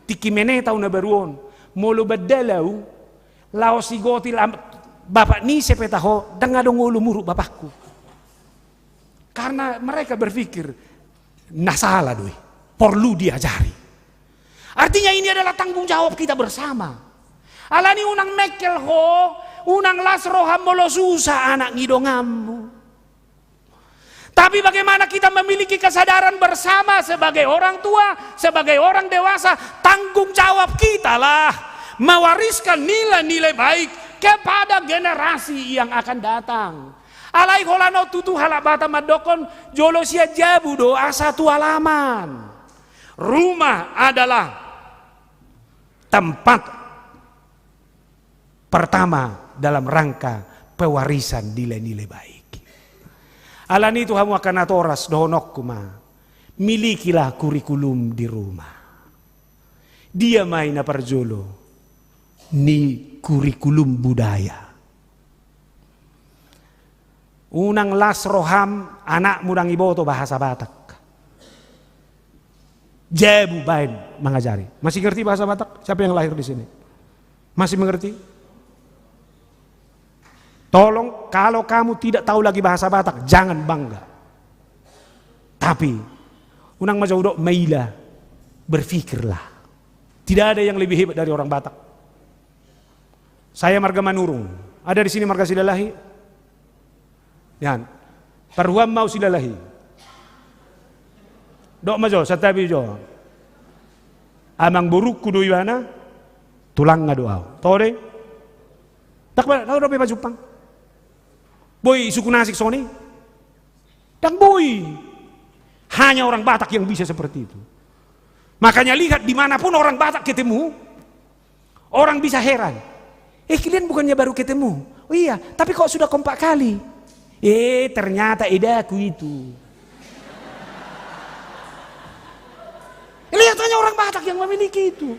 tiki meneta una beruon, molo badalau, lao sigoti bapak ni sepetaho, dan ngadong ulu muruk bapakku. Karena mereka berpikir, nasalah doi, perlu diajari. Artinya ini adalah tanggung jawab kita bersama. Alani unang mekel ho, unang lasro hambolo susah anak ngidongammu. Tapi bagaimana kita memiliki kesadaran bersama sebagai orang tua, sebagai orang dewasa, tanggung jawab kita lah mewariskan nilai-nilai baik kepada generasi yang akan datang. Alai holano tutu halabata madokon jolosia jabu do satu halaman. Rumah adalah tempat pertama dalam rangka pewarisan nilai-nilai baik. Alani itu hamu akan atoras dohonok kuma. Milikilah kurikulum di rumah. Dia main parjolo ni kurikulum budaya. Unang las roham anak mudang iboto bahasa Batak. Jabu bain mengajari. Masih ngerti bahasa Batak? Siapa yang lahir di sini? Masih mengerti? Tolong kalau kamu tidak tahu lagi bahasa Batak, jangan bangga. Tapi unang majaudok maila, berfikirlah. Tidak ada yang lebih hebat dari orang Batak. Saya marga Manurung. Ada di sini marga Silalahi? Yan. Paruam mau Silalahi. Dok majo, satabi jo. Amang buruk kudu iwana, tulang ngadoaw. Tore? Takba, tahu dope pa Jepang. Boy suku Nasik Sony. Dan boy. Hanya orang Batak yang bisa seperti itu. Makanya lihat dimanapun orang Batak ketemu, orang bisa heran. Kalian bukannya baru ketemu? Oh iya, tapi kok sudah kompak kali? Ternyata edaku itu. Lihat hanya orang Batak yang memiliki itu.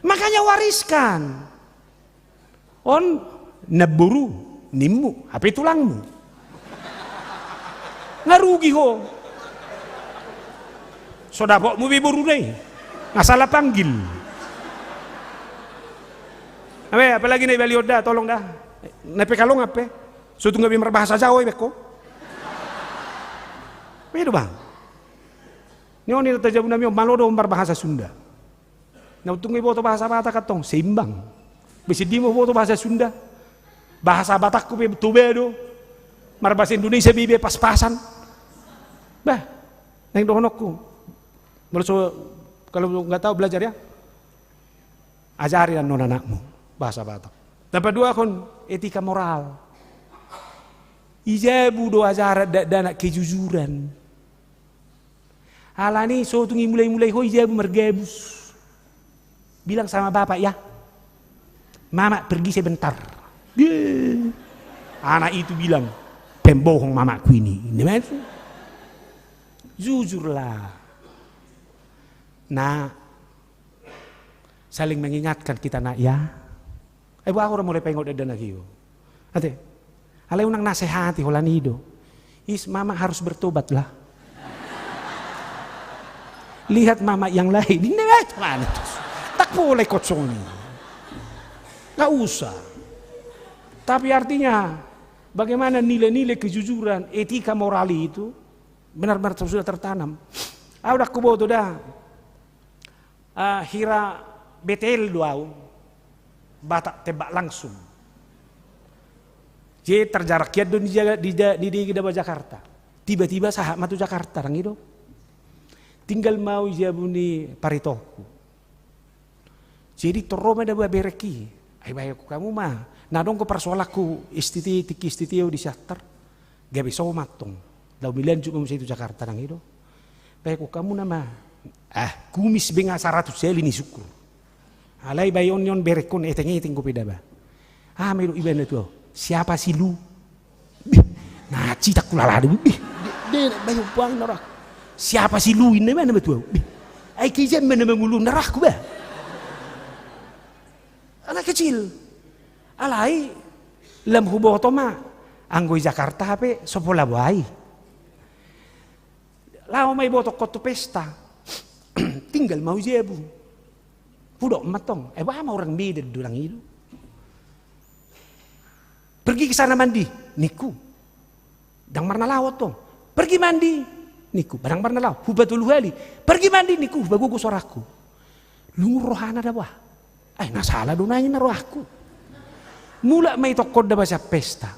Makanya wariskan. On naburu nimmu, HP tulangmu. Ngarugi ho. Sodapokmu biburu nih. Nggak salah panggil. Apalagi nih Belioda, tolong dah. Nepe kalong apa? Suatu nggak bisa bahasa Jawa beko. Begitu bang. Ini orang terjadi namanya malodo bahasa Sunda. Nah untuk ibu bahasa Batak katong seimbang. Bisa di mau bahasa Sunda. Bahasa Batakku tubedo. Bahasa Indonesia bibe pas-pasan. Bah, neng dohonokku. Kalau nggak tahu belajar ya, ajari non anakmu bahasa Batak. Dapat dua kon etika moral. Ijabu do ajar dan kejujuran. Alani so tungi mulai ho ijabu mergebus. Bilang sama bapak ya, mama pergi sebentar. Anak itu bilang, pembohong mamaku ini. Jujurlah. Nah, saling mengingatkan kita nak ya. Aku orang mulai pengok dan lagi yo. Ate, alai unang nasihati holanido. Mama harus bertobatlah. Lihat mama yang lain, ini mana tuh? Tak boleh kosong ini. Gak usah. Tapi artinya bagaimana nilai-nilai kejujuran, etika morali itu benar-benar sudah tertanam. Udah kubo tuh dah. Hira betel doau Batak tebak langsung. Jadi terjarak ya di Jakarta. Tiba-tiba sahak matu Jakarta orang itu. Tinggal mau jabuni paritoku. Jadi toroma ada bereki. Bayaku kamu mah. Nah dong ke persoalaku istiti di Syahtar. Gak bisa matong. Lau milian juga mesti itu Jakarta nang itu. Bayaku kamu nama. Kumis benga 100 seli ni syukur. Alai bayon yon berekon etengnya tinggu peda ba. Melu iban itu. Siapa sih lu? Nah cita kulaladu. Dia bayu buang narak. Siapa si Luin na mana betul? Ay kijan mana mengulu narak ba? Anak kecil. Alai lam hubo toma anggoy Jakarta hape sopola buai. Lao may botok koto pesta. Tinggal mau jebu. Pudok matong. Wama orang beda dulang itu. Pergi ke sana mandi, niku. Dang marna lawat tong. Pergi mandi, niku. Barang marna lawat. Hubatul hali. Pergi mandi, niku. Bagugu soraku. Lungur rohana dah wah. Ay nasalah dunanya na rohku. Mula may tokod dah bahasa pesta.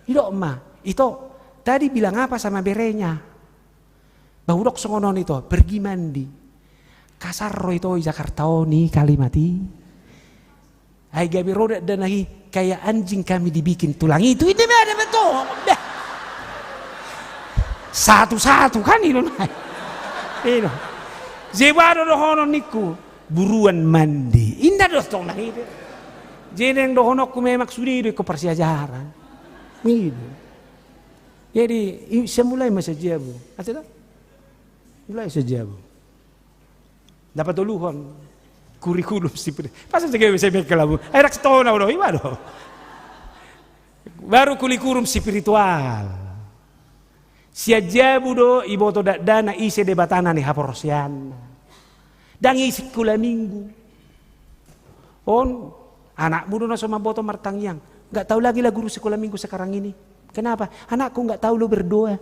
Ito ma. Ito. Tadi bilang apa sama berenya? Bahudok songonon itu. Pergi mandi. Kasar itu Jakarta ni kalimati. Ay gabi roda dan lagi kayak anjing kami dibikin tulang itu. Ini ada betul. Satu-satu kan itu. Ini. Zebado dohono niku buruan mandi. Indah doh nang itu. Jeneng dohono ku memak sudi itu ko persiajaran. Ini. Jadi semulai masa jabu. Ada tak? Mulai sejabu. Dapat duluan. Kurikulum sipil. Pasal saya bisa mikir labu. Air setahun udah ibadah. Baru kurikulum spiritual. Siajabu do ibu to dana isi debatana nih haporsian. Dan isi kula minggu. On anak muda na sama boto martangyang. Gak tahu lagi lah guru sekolah minggu sekarang ini. Kenapa? Anakku gak tahu lo berdoa.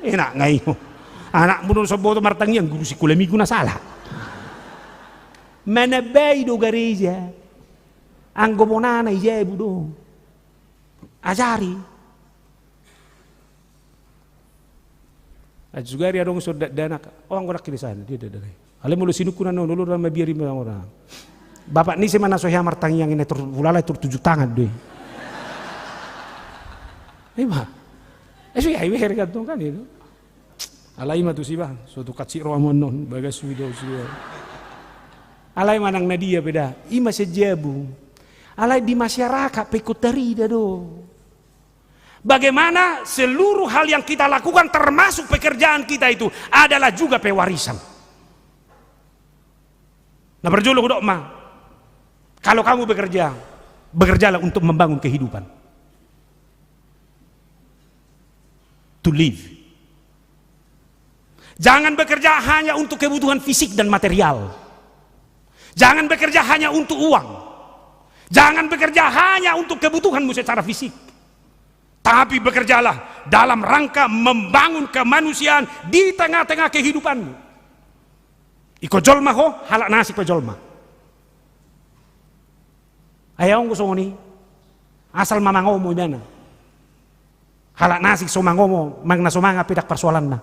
Enak ngayo. Anak muda na sama boto martangyang guru sekolah minggu na salah. Mana bayi do gereja, anggomonana ijabu do, ajari. Ajugari adong so dana, anggorak kiri sana dia dari. Ale mulu sinukunan no, lulu ramai biari orang. Bapak ni semana sohya martangi yang ini terulala tur 7 tangan deh. Ima, eso ya ibu hergat dong kan itu. Alai matu sih bang, suatu kacir romonon bagas video sih. Alai manang nadia beda, ima sejabu. Alai di masyarakat pekutari dado. Bagaimana seluruh hal yang kita lakukan termasuk pekerjaan kita itu adalah juga pewarisan. Nah berjolo kudok ma. Kalau kamu bekerja, bekerjalah untuk membangun kehidupan. To live. Jangan bekerja hanya untuk kebutuhan fisik dan material. Jangan bekerja hanya untuk uang. Jangan bekerja hanya untuk kebutuhanmu secara fisik. Tapi bekerjalah dalam rangka membangun kemanusiaan di tengah-tengah kehidupanmu. Iko jolma ho, halak nasi ko jolma. Ayaw ko songoni, asal mamangomo ibana. Halak nasi somangomo, magna somanga pidak persoalan na.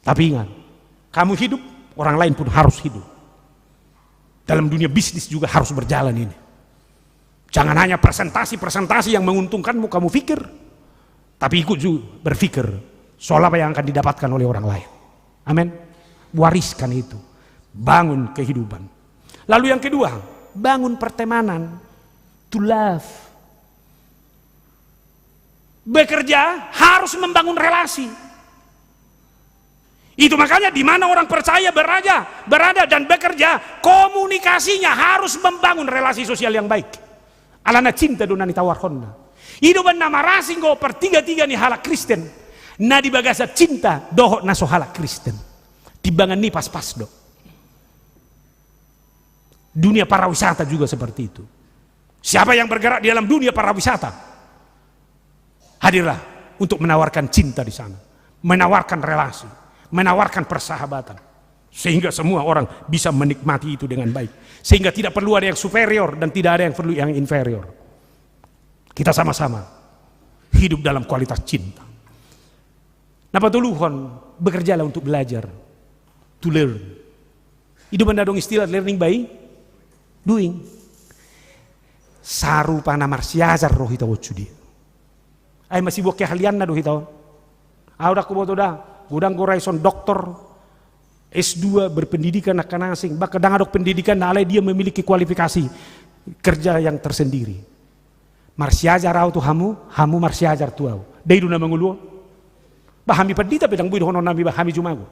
Tapi ingat, kamu hidup, orang lain pun harus hidup. Dalam dunia bisnis juga harus berjalan ini. Jangan hanya presentasi-presentasi yang menguntungkanmu kamu pikir, tapi ikut juga berpikir soal apa yang akan didapatkan oleh orang lain. Amin. Wariskan itu. Bangun kehidupan. Lalu yang kedua, bangun pertemanan. To love. Bekerja harus membangun relasi. Itu makanya di mana orang percaya berada dan bekerja, komunikasinya harus membangun relasi sosial yang baik. Alana cinta dona ni tawar honna. Itu ben nama rasing go per tiga ni halak Kristen. Na di bagasa cinta doho naso halak Kristen. Timbangan ni pas-pas do. Dunia pariwisata juga seperti itu. Siapa yang bergerak di dalam dunia pariwisata? Hadirlah untuk menawarkan cinta di sana, menawarkan relasi, menawarkan persahabatan, sehingga semua orang bisa menikmati itu dengan baik, sehingga tidak perlu ada yang superior dan tidak ada yang perlu yang inferior. Kita sama-sama hidup dalam kualitas cinta. Napa tuluhon bekerjalah untuk belajar, to learn. Itu benda dong istilah learning by doing. Saru pana marsiazar roh ita wocudi. Ay masih buat keahlian na doh ita. Audak ko boto da. Gudang goraison doktor S2 berpendidikan akan asing, bahkan kadang ada pendidikan alai dia memiliki kualifikasi kerja yang tersendiri. Marsiajar au tu hamu marsiajar tu au. Deidu na manguluo. Bahami pedita pedang bui hono nami bahami jumago.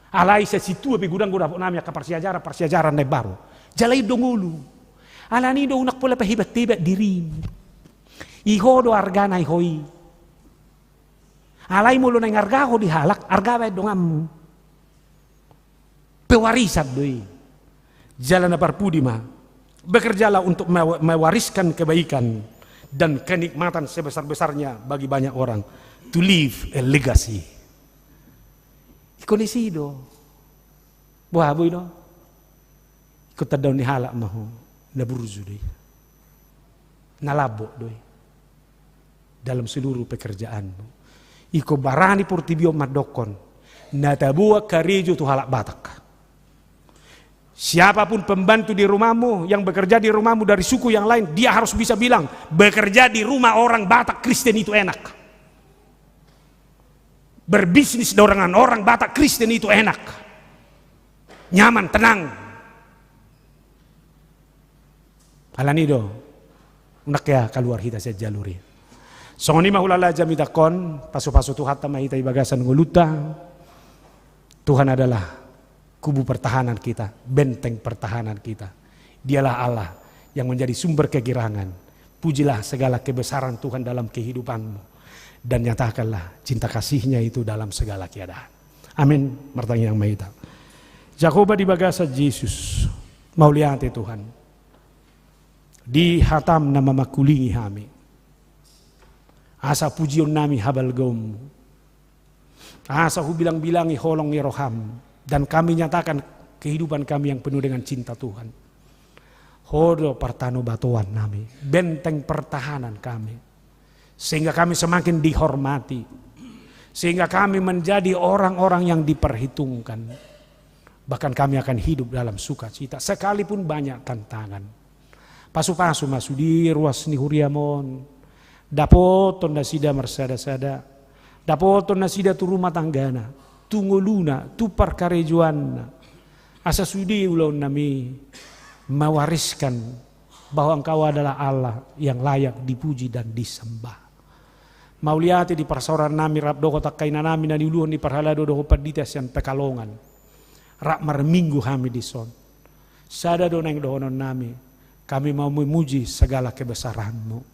Alai se situ pe gudang gudang nami ka parsiajaran na baru. Jalai dongulu. Alani do unak pola pahibat tibat dirim. Ihodo argana ihoi. Alai mulo na ngargaho dihalak argawe dongamu. Pewarisat doi. Jalan parpudi mah. Bekerjalah untuk mewariskan kebaikan dan kenikmatan sebesar-besarnya bagi banyak orang. To leave a legacy. Ikonisido. Buah boy no. Ikut tadaw ni halak maho. Naburzu doi. Nalabo doi. Dalam seluruh pekerjaanmu. Iko barani portibio madokon. Natabuak karejo tu halak Batak. Siapapun pembantu di rumahmu yang bekerja di rumahmu dari suku yang lain, dia harus bisa bilang, bekerja di rumah orang Batak Kristen itu enak. Berbisnis dengan orang Batak Kristen itu enak. Nyaman, tenang. Alanido, unak ya keluar kita saja jaluri. Songoni mahulala jamitakon, pasu-pasu tuhata mahita ibagasan nguluta. Tuhan adalah kubu pertahanan kita, benteng pertahanan kita. Dialah Allah yang menjadi sumber kegirangan. Pujilah segala kebesaran Tuhan dalam kehidupanmu. Dan nyatakanlah cinta kasihnya itu dalam segala keadaan. Amin. Martanya yang mahita. Jakoba di bagasa Yesus. Mauliate Tuhan. Di hatam nama makulingi kami. Asa pujion nami habal gom. Asa hu bilang-bilangi holong roham. Dan kami nyatakan kehidupan kami yang penuh dengan cinta Tuhan. Hodo partano batuan kami, benteng pertahanan kami. Sehingga kami semakin dihormati. Sehingga kami menjadi orang-orang yang diperhitungkan. Bahkan kami akan hidup dalam sukacita. Sekalipun banyak tantangan. Pasu-pasu masuk di ruas ni huriamon. Dapoton na sida marsada-sada. Dapoton na sida tu rumah tanggana. Tunguluna, tu parkarejuan. Asa sudi ulun nami mewariskan bahwa engkau adalah Allah yang layak dipuji dan disembah. Mauliati di persoran nami rabdoko takkaina nami na diuluan di parhalado doho paditas yang pekalongan. Rak marminggu kami di son. Sada doneng dohonon nami. Kami mau memuji segala kebesaranmu.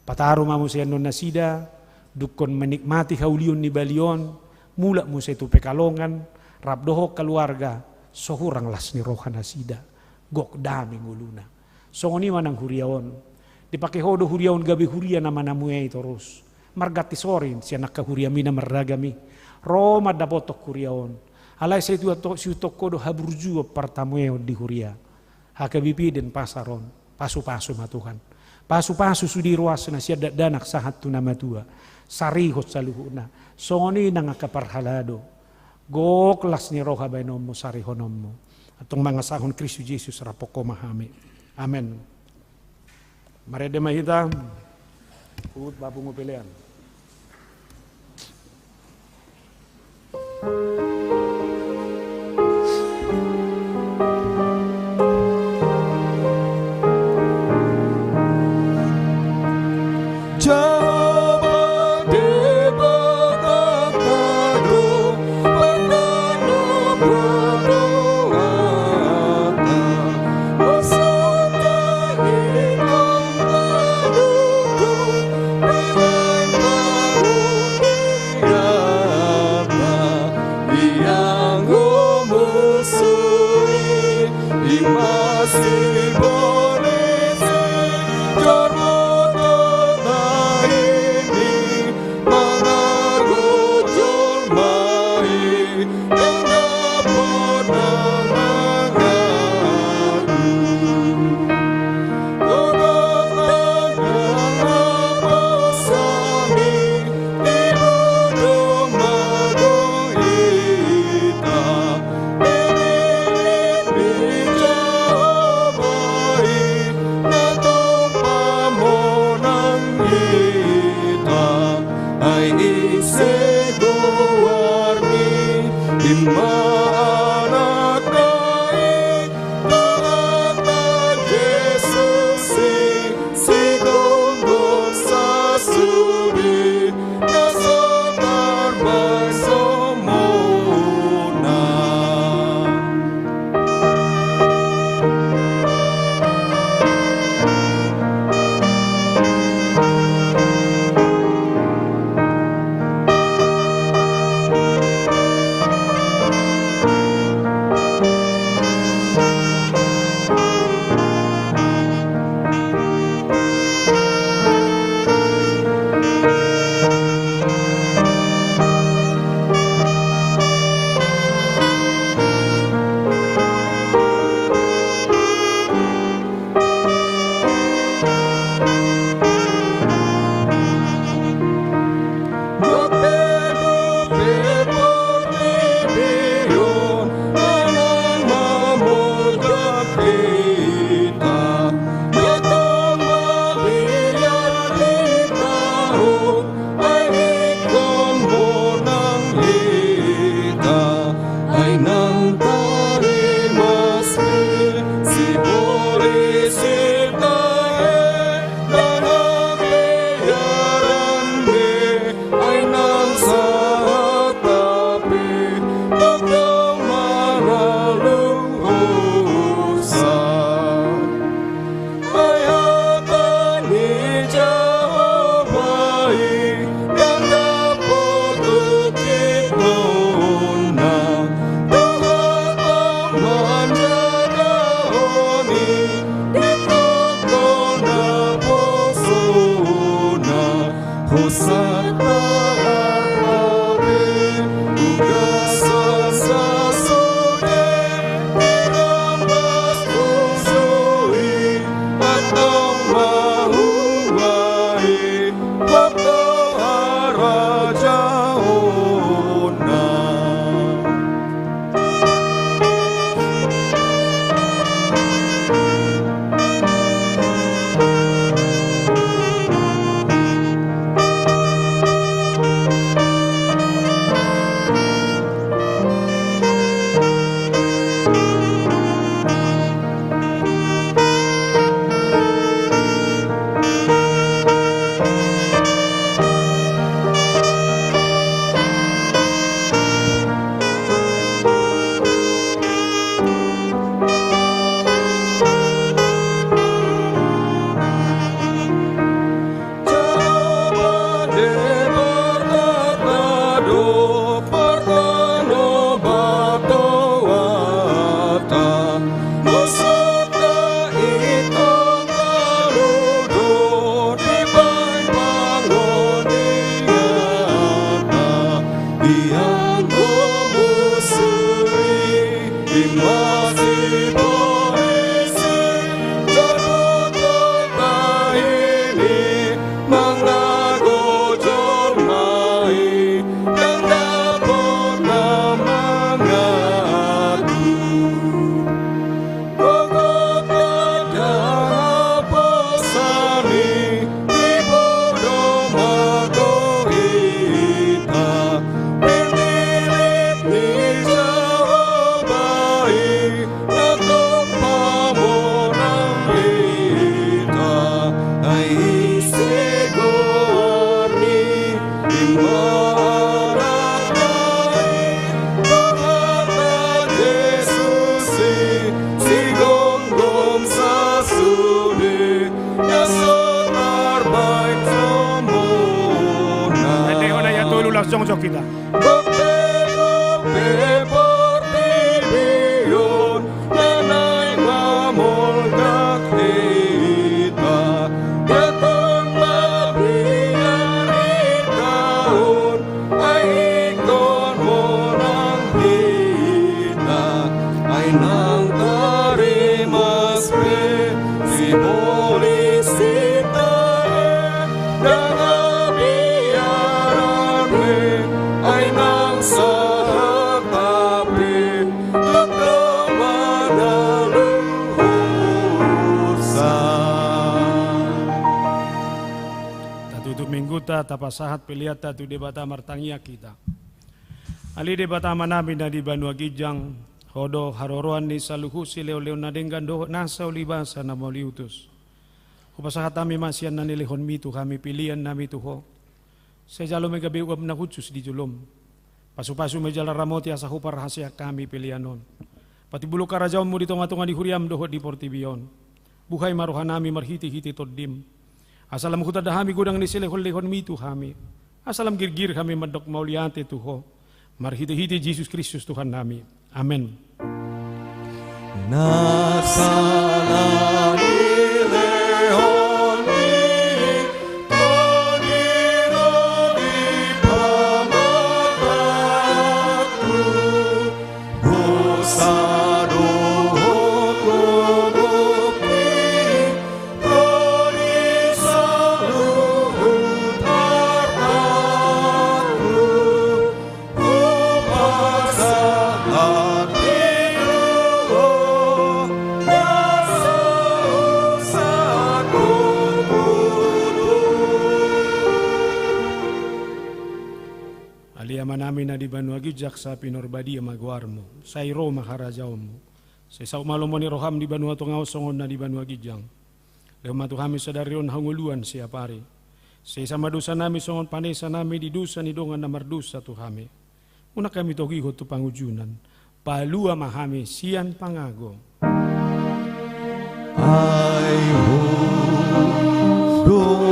Pataru mamu sianon nasida. Dukon menikmati haulion ni balion. Mula mo sa ito pekalongan, rabdoho keluarga, sohurang las ni rohan asida, gok daming uluna. So ngoni man ang huriaon, dipakihodo huriaon gabi huria naman namuay terus. Margati sorin siya nakahuriami na maragami, Roma dapotok huriaon. Alay sa ito ato siutok kodo haburju partamueo di huria. Hakabipi din pasaron, pasu-pasu matuhan. Pasu-pasu sudi ruas na siya danak sahat tu nama tua. Sarihot sa luhuna. Songoni nang akaparhalado. Goklas ni roha bainom mo sarihonom mo. Atong mga sahon Kristo Jesus rapoko mahami. Amen. Marede mahita. Uut babu mo pilihan. Jong-jong kita. Tapasahat piliata tu debata martangia kita. Ali debata manami na di Banua Gijang hodo haroroan ni saluhu si leo na denggan do nasa ulibasa na mauliutus. Kupasahat kami masyan na nilihon mitu kami pilihan nami tuho. Sejalo may gabi uab na kutsus di julom. Pasu-pasu may jala ramoti asa hupar rahasia kami pilihanon. Pati bulu karajaon mo dito ngatungan di huriam doho di Portibion. Buhay maruhan nami marhiti-hiti todim. Asalam kuta dahami gudang ni silehon-lehon mitu kami. Asalam girgir kami mandok mauliante tuho. Marhiti-hiti Jesus Kristus Tuhan nami. Amen. Nasalani lehon mi toniro di pamatatu Bosado namin na di Banua Gijak sa pinorbadi magwarmo, sa iro makarajaw mo. Sa isaw malumon ni Roham di Banua tungaw songon na di Banua Gijang. Leo matu kami sa darion hanguluan siya pare. Sa isa madusa nami songon panesa nami di dusa ni dongan na mardusa tu kami. Una kami togiho tu pangujunan. Palua mahami siyan pangago. I hope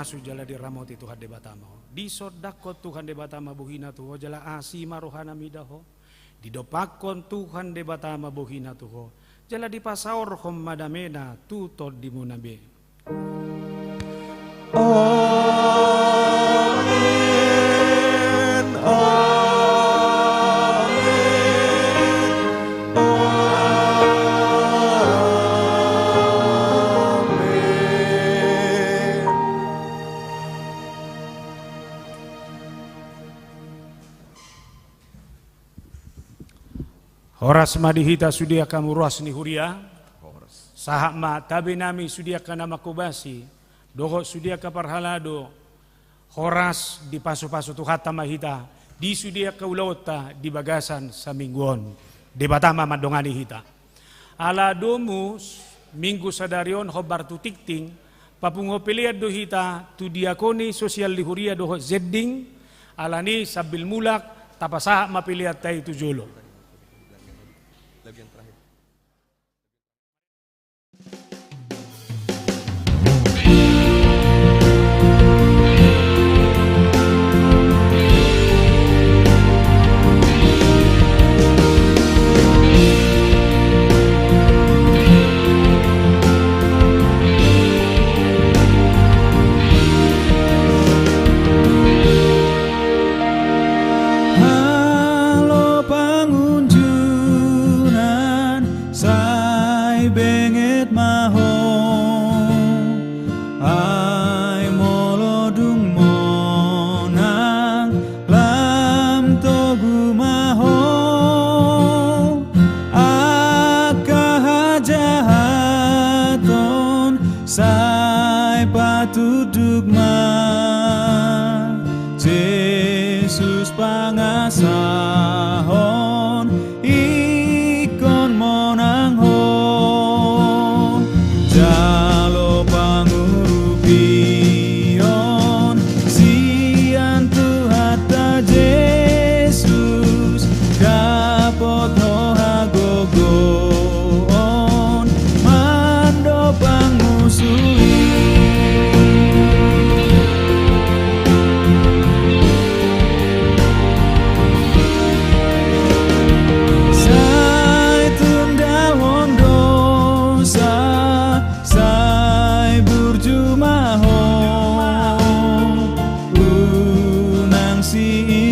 pasu jala di ramoti Tuhan de batama. Di sodakon Tuhan de batama buhina tuho jala asima rohana midaho. Di dopakon Tuhan de batama buhina tuho jala di pasaor hom madamena tutod di munabe. Amen. Horas madihita sudia kamu ruas ni huria. Sahak ma tabe nami sudia kana makubasi. Doho sudia kaparhalado. Horas di pasu-pasu tuhata mahita. Di sudia kaulota di bagasan sa mingguon. Di batama madongani hita. Ala domus minggu sadarion hobar tu tikting. Papungo pilihat do hita tu diakoni sosial di huria doho zedding. Alani sabil mulak tapasahak mapilihat tay tu jolo. Sai patuduk ma Jesus pangasahon ikon monang ho jalo pangurupion sian tuhata Jesus dapot ho hagogoon mando pangusui.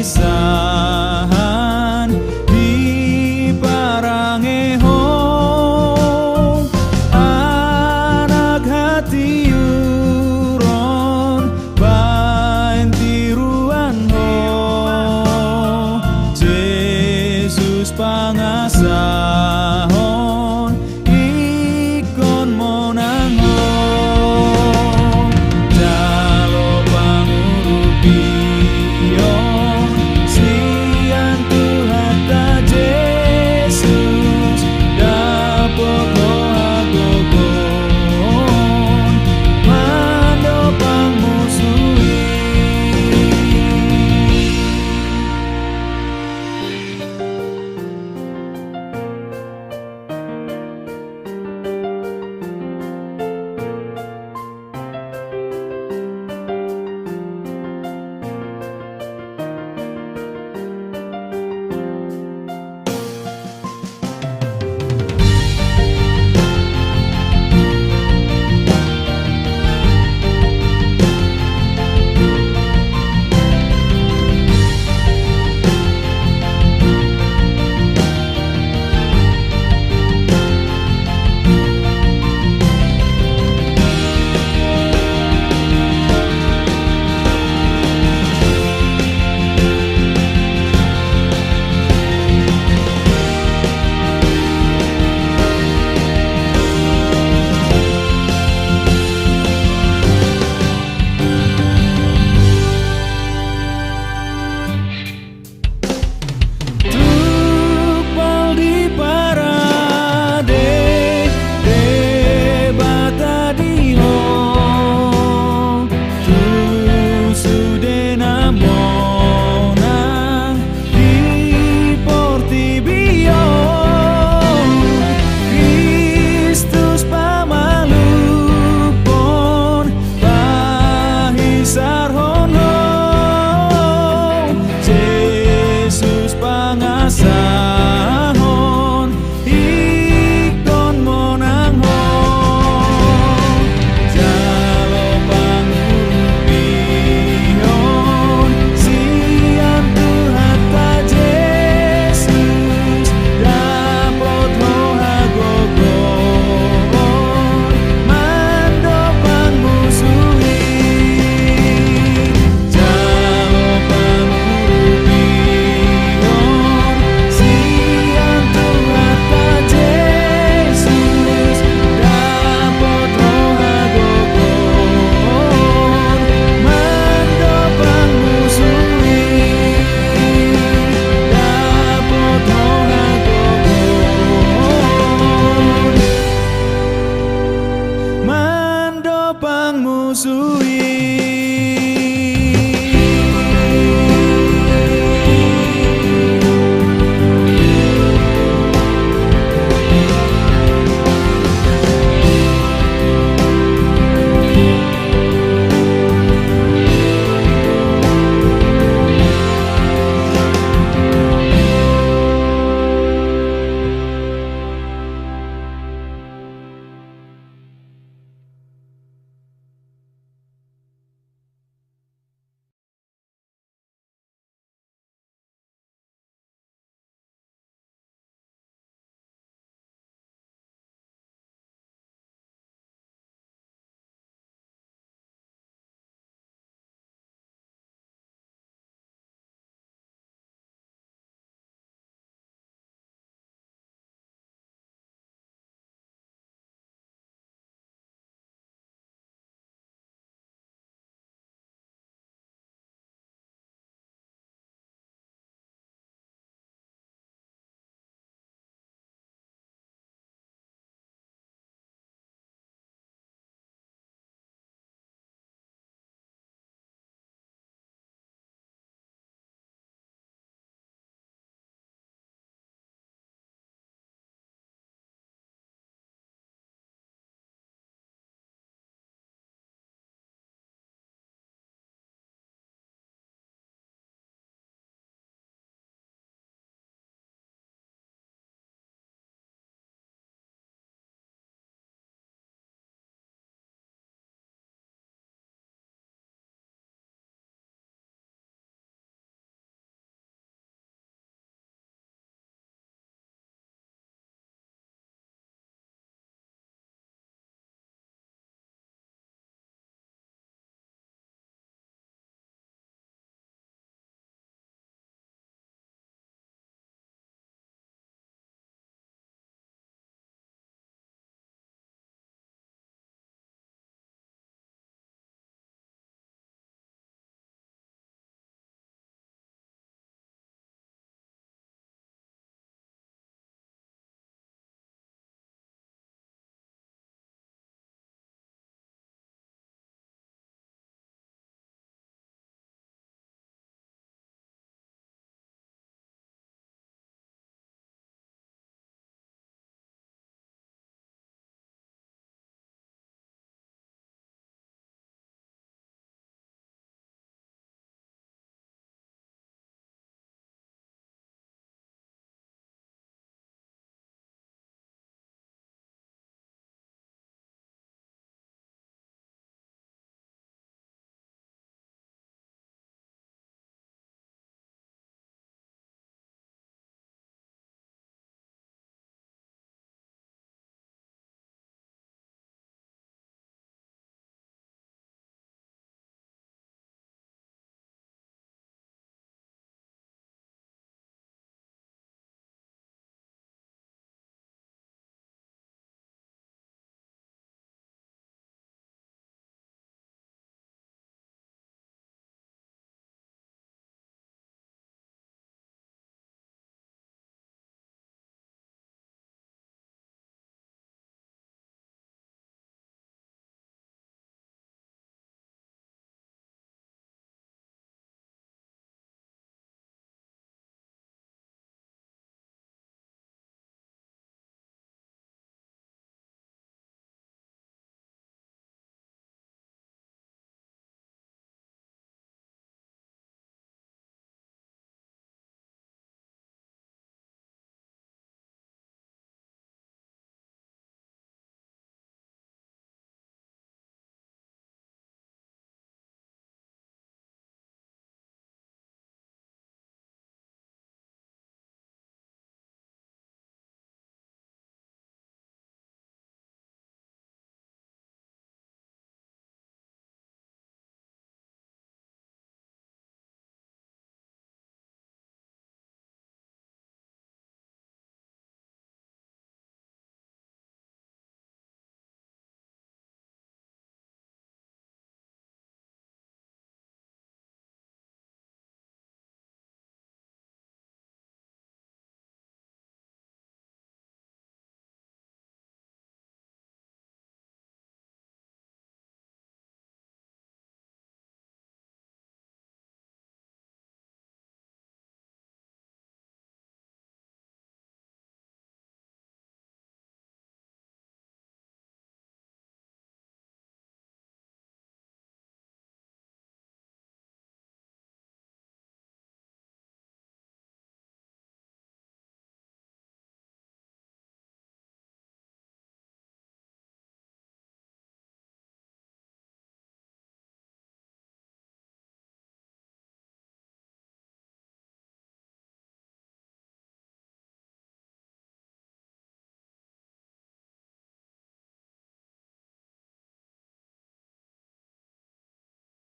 Isahan di parangeho anak hati uron bain tiruan ho Jesus pangasah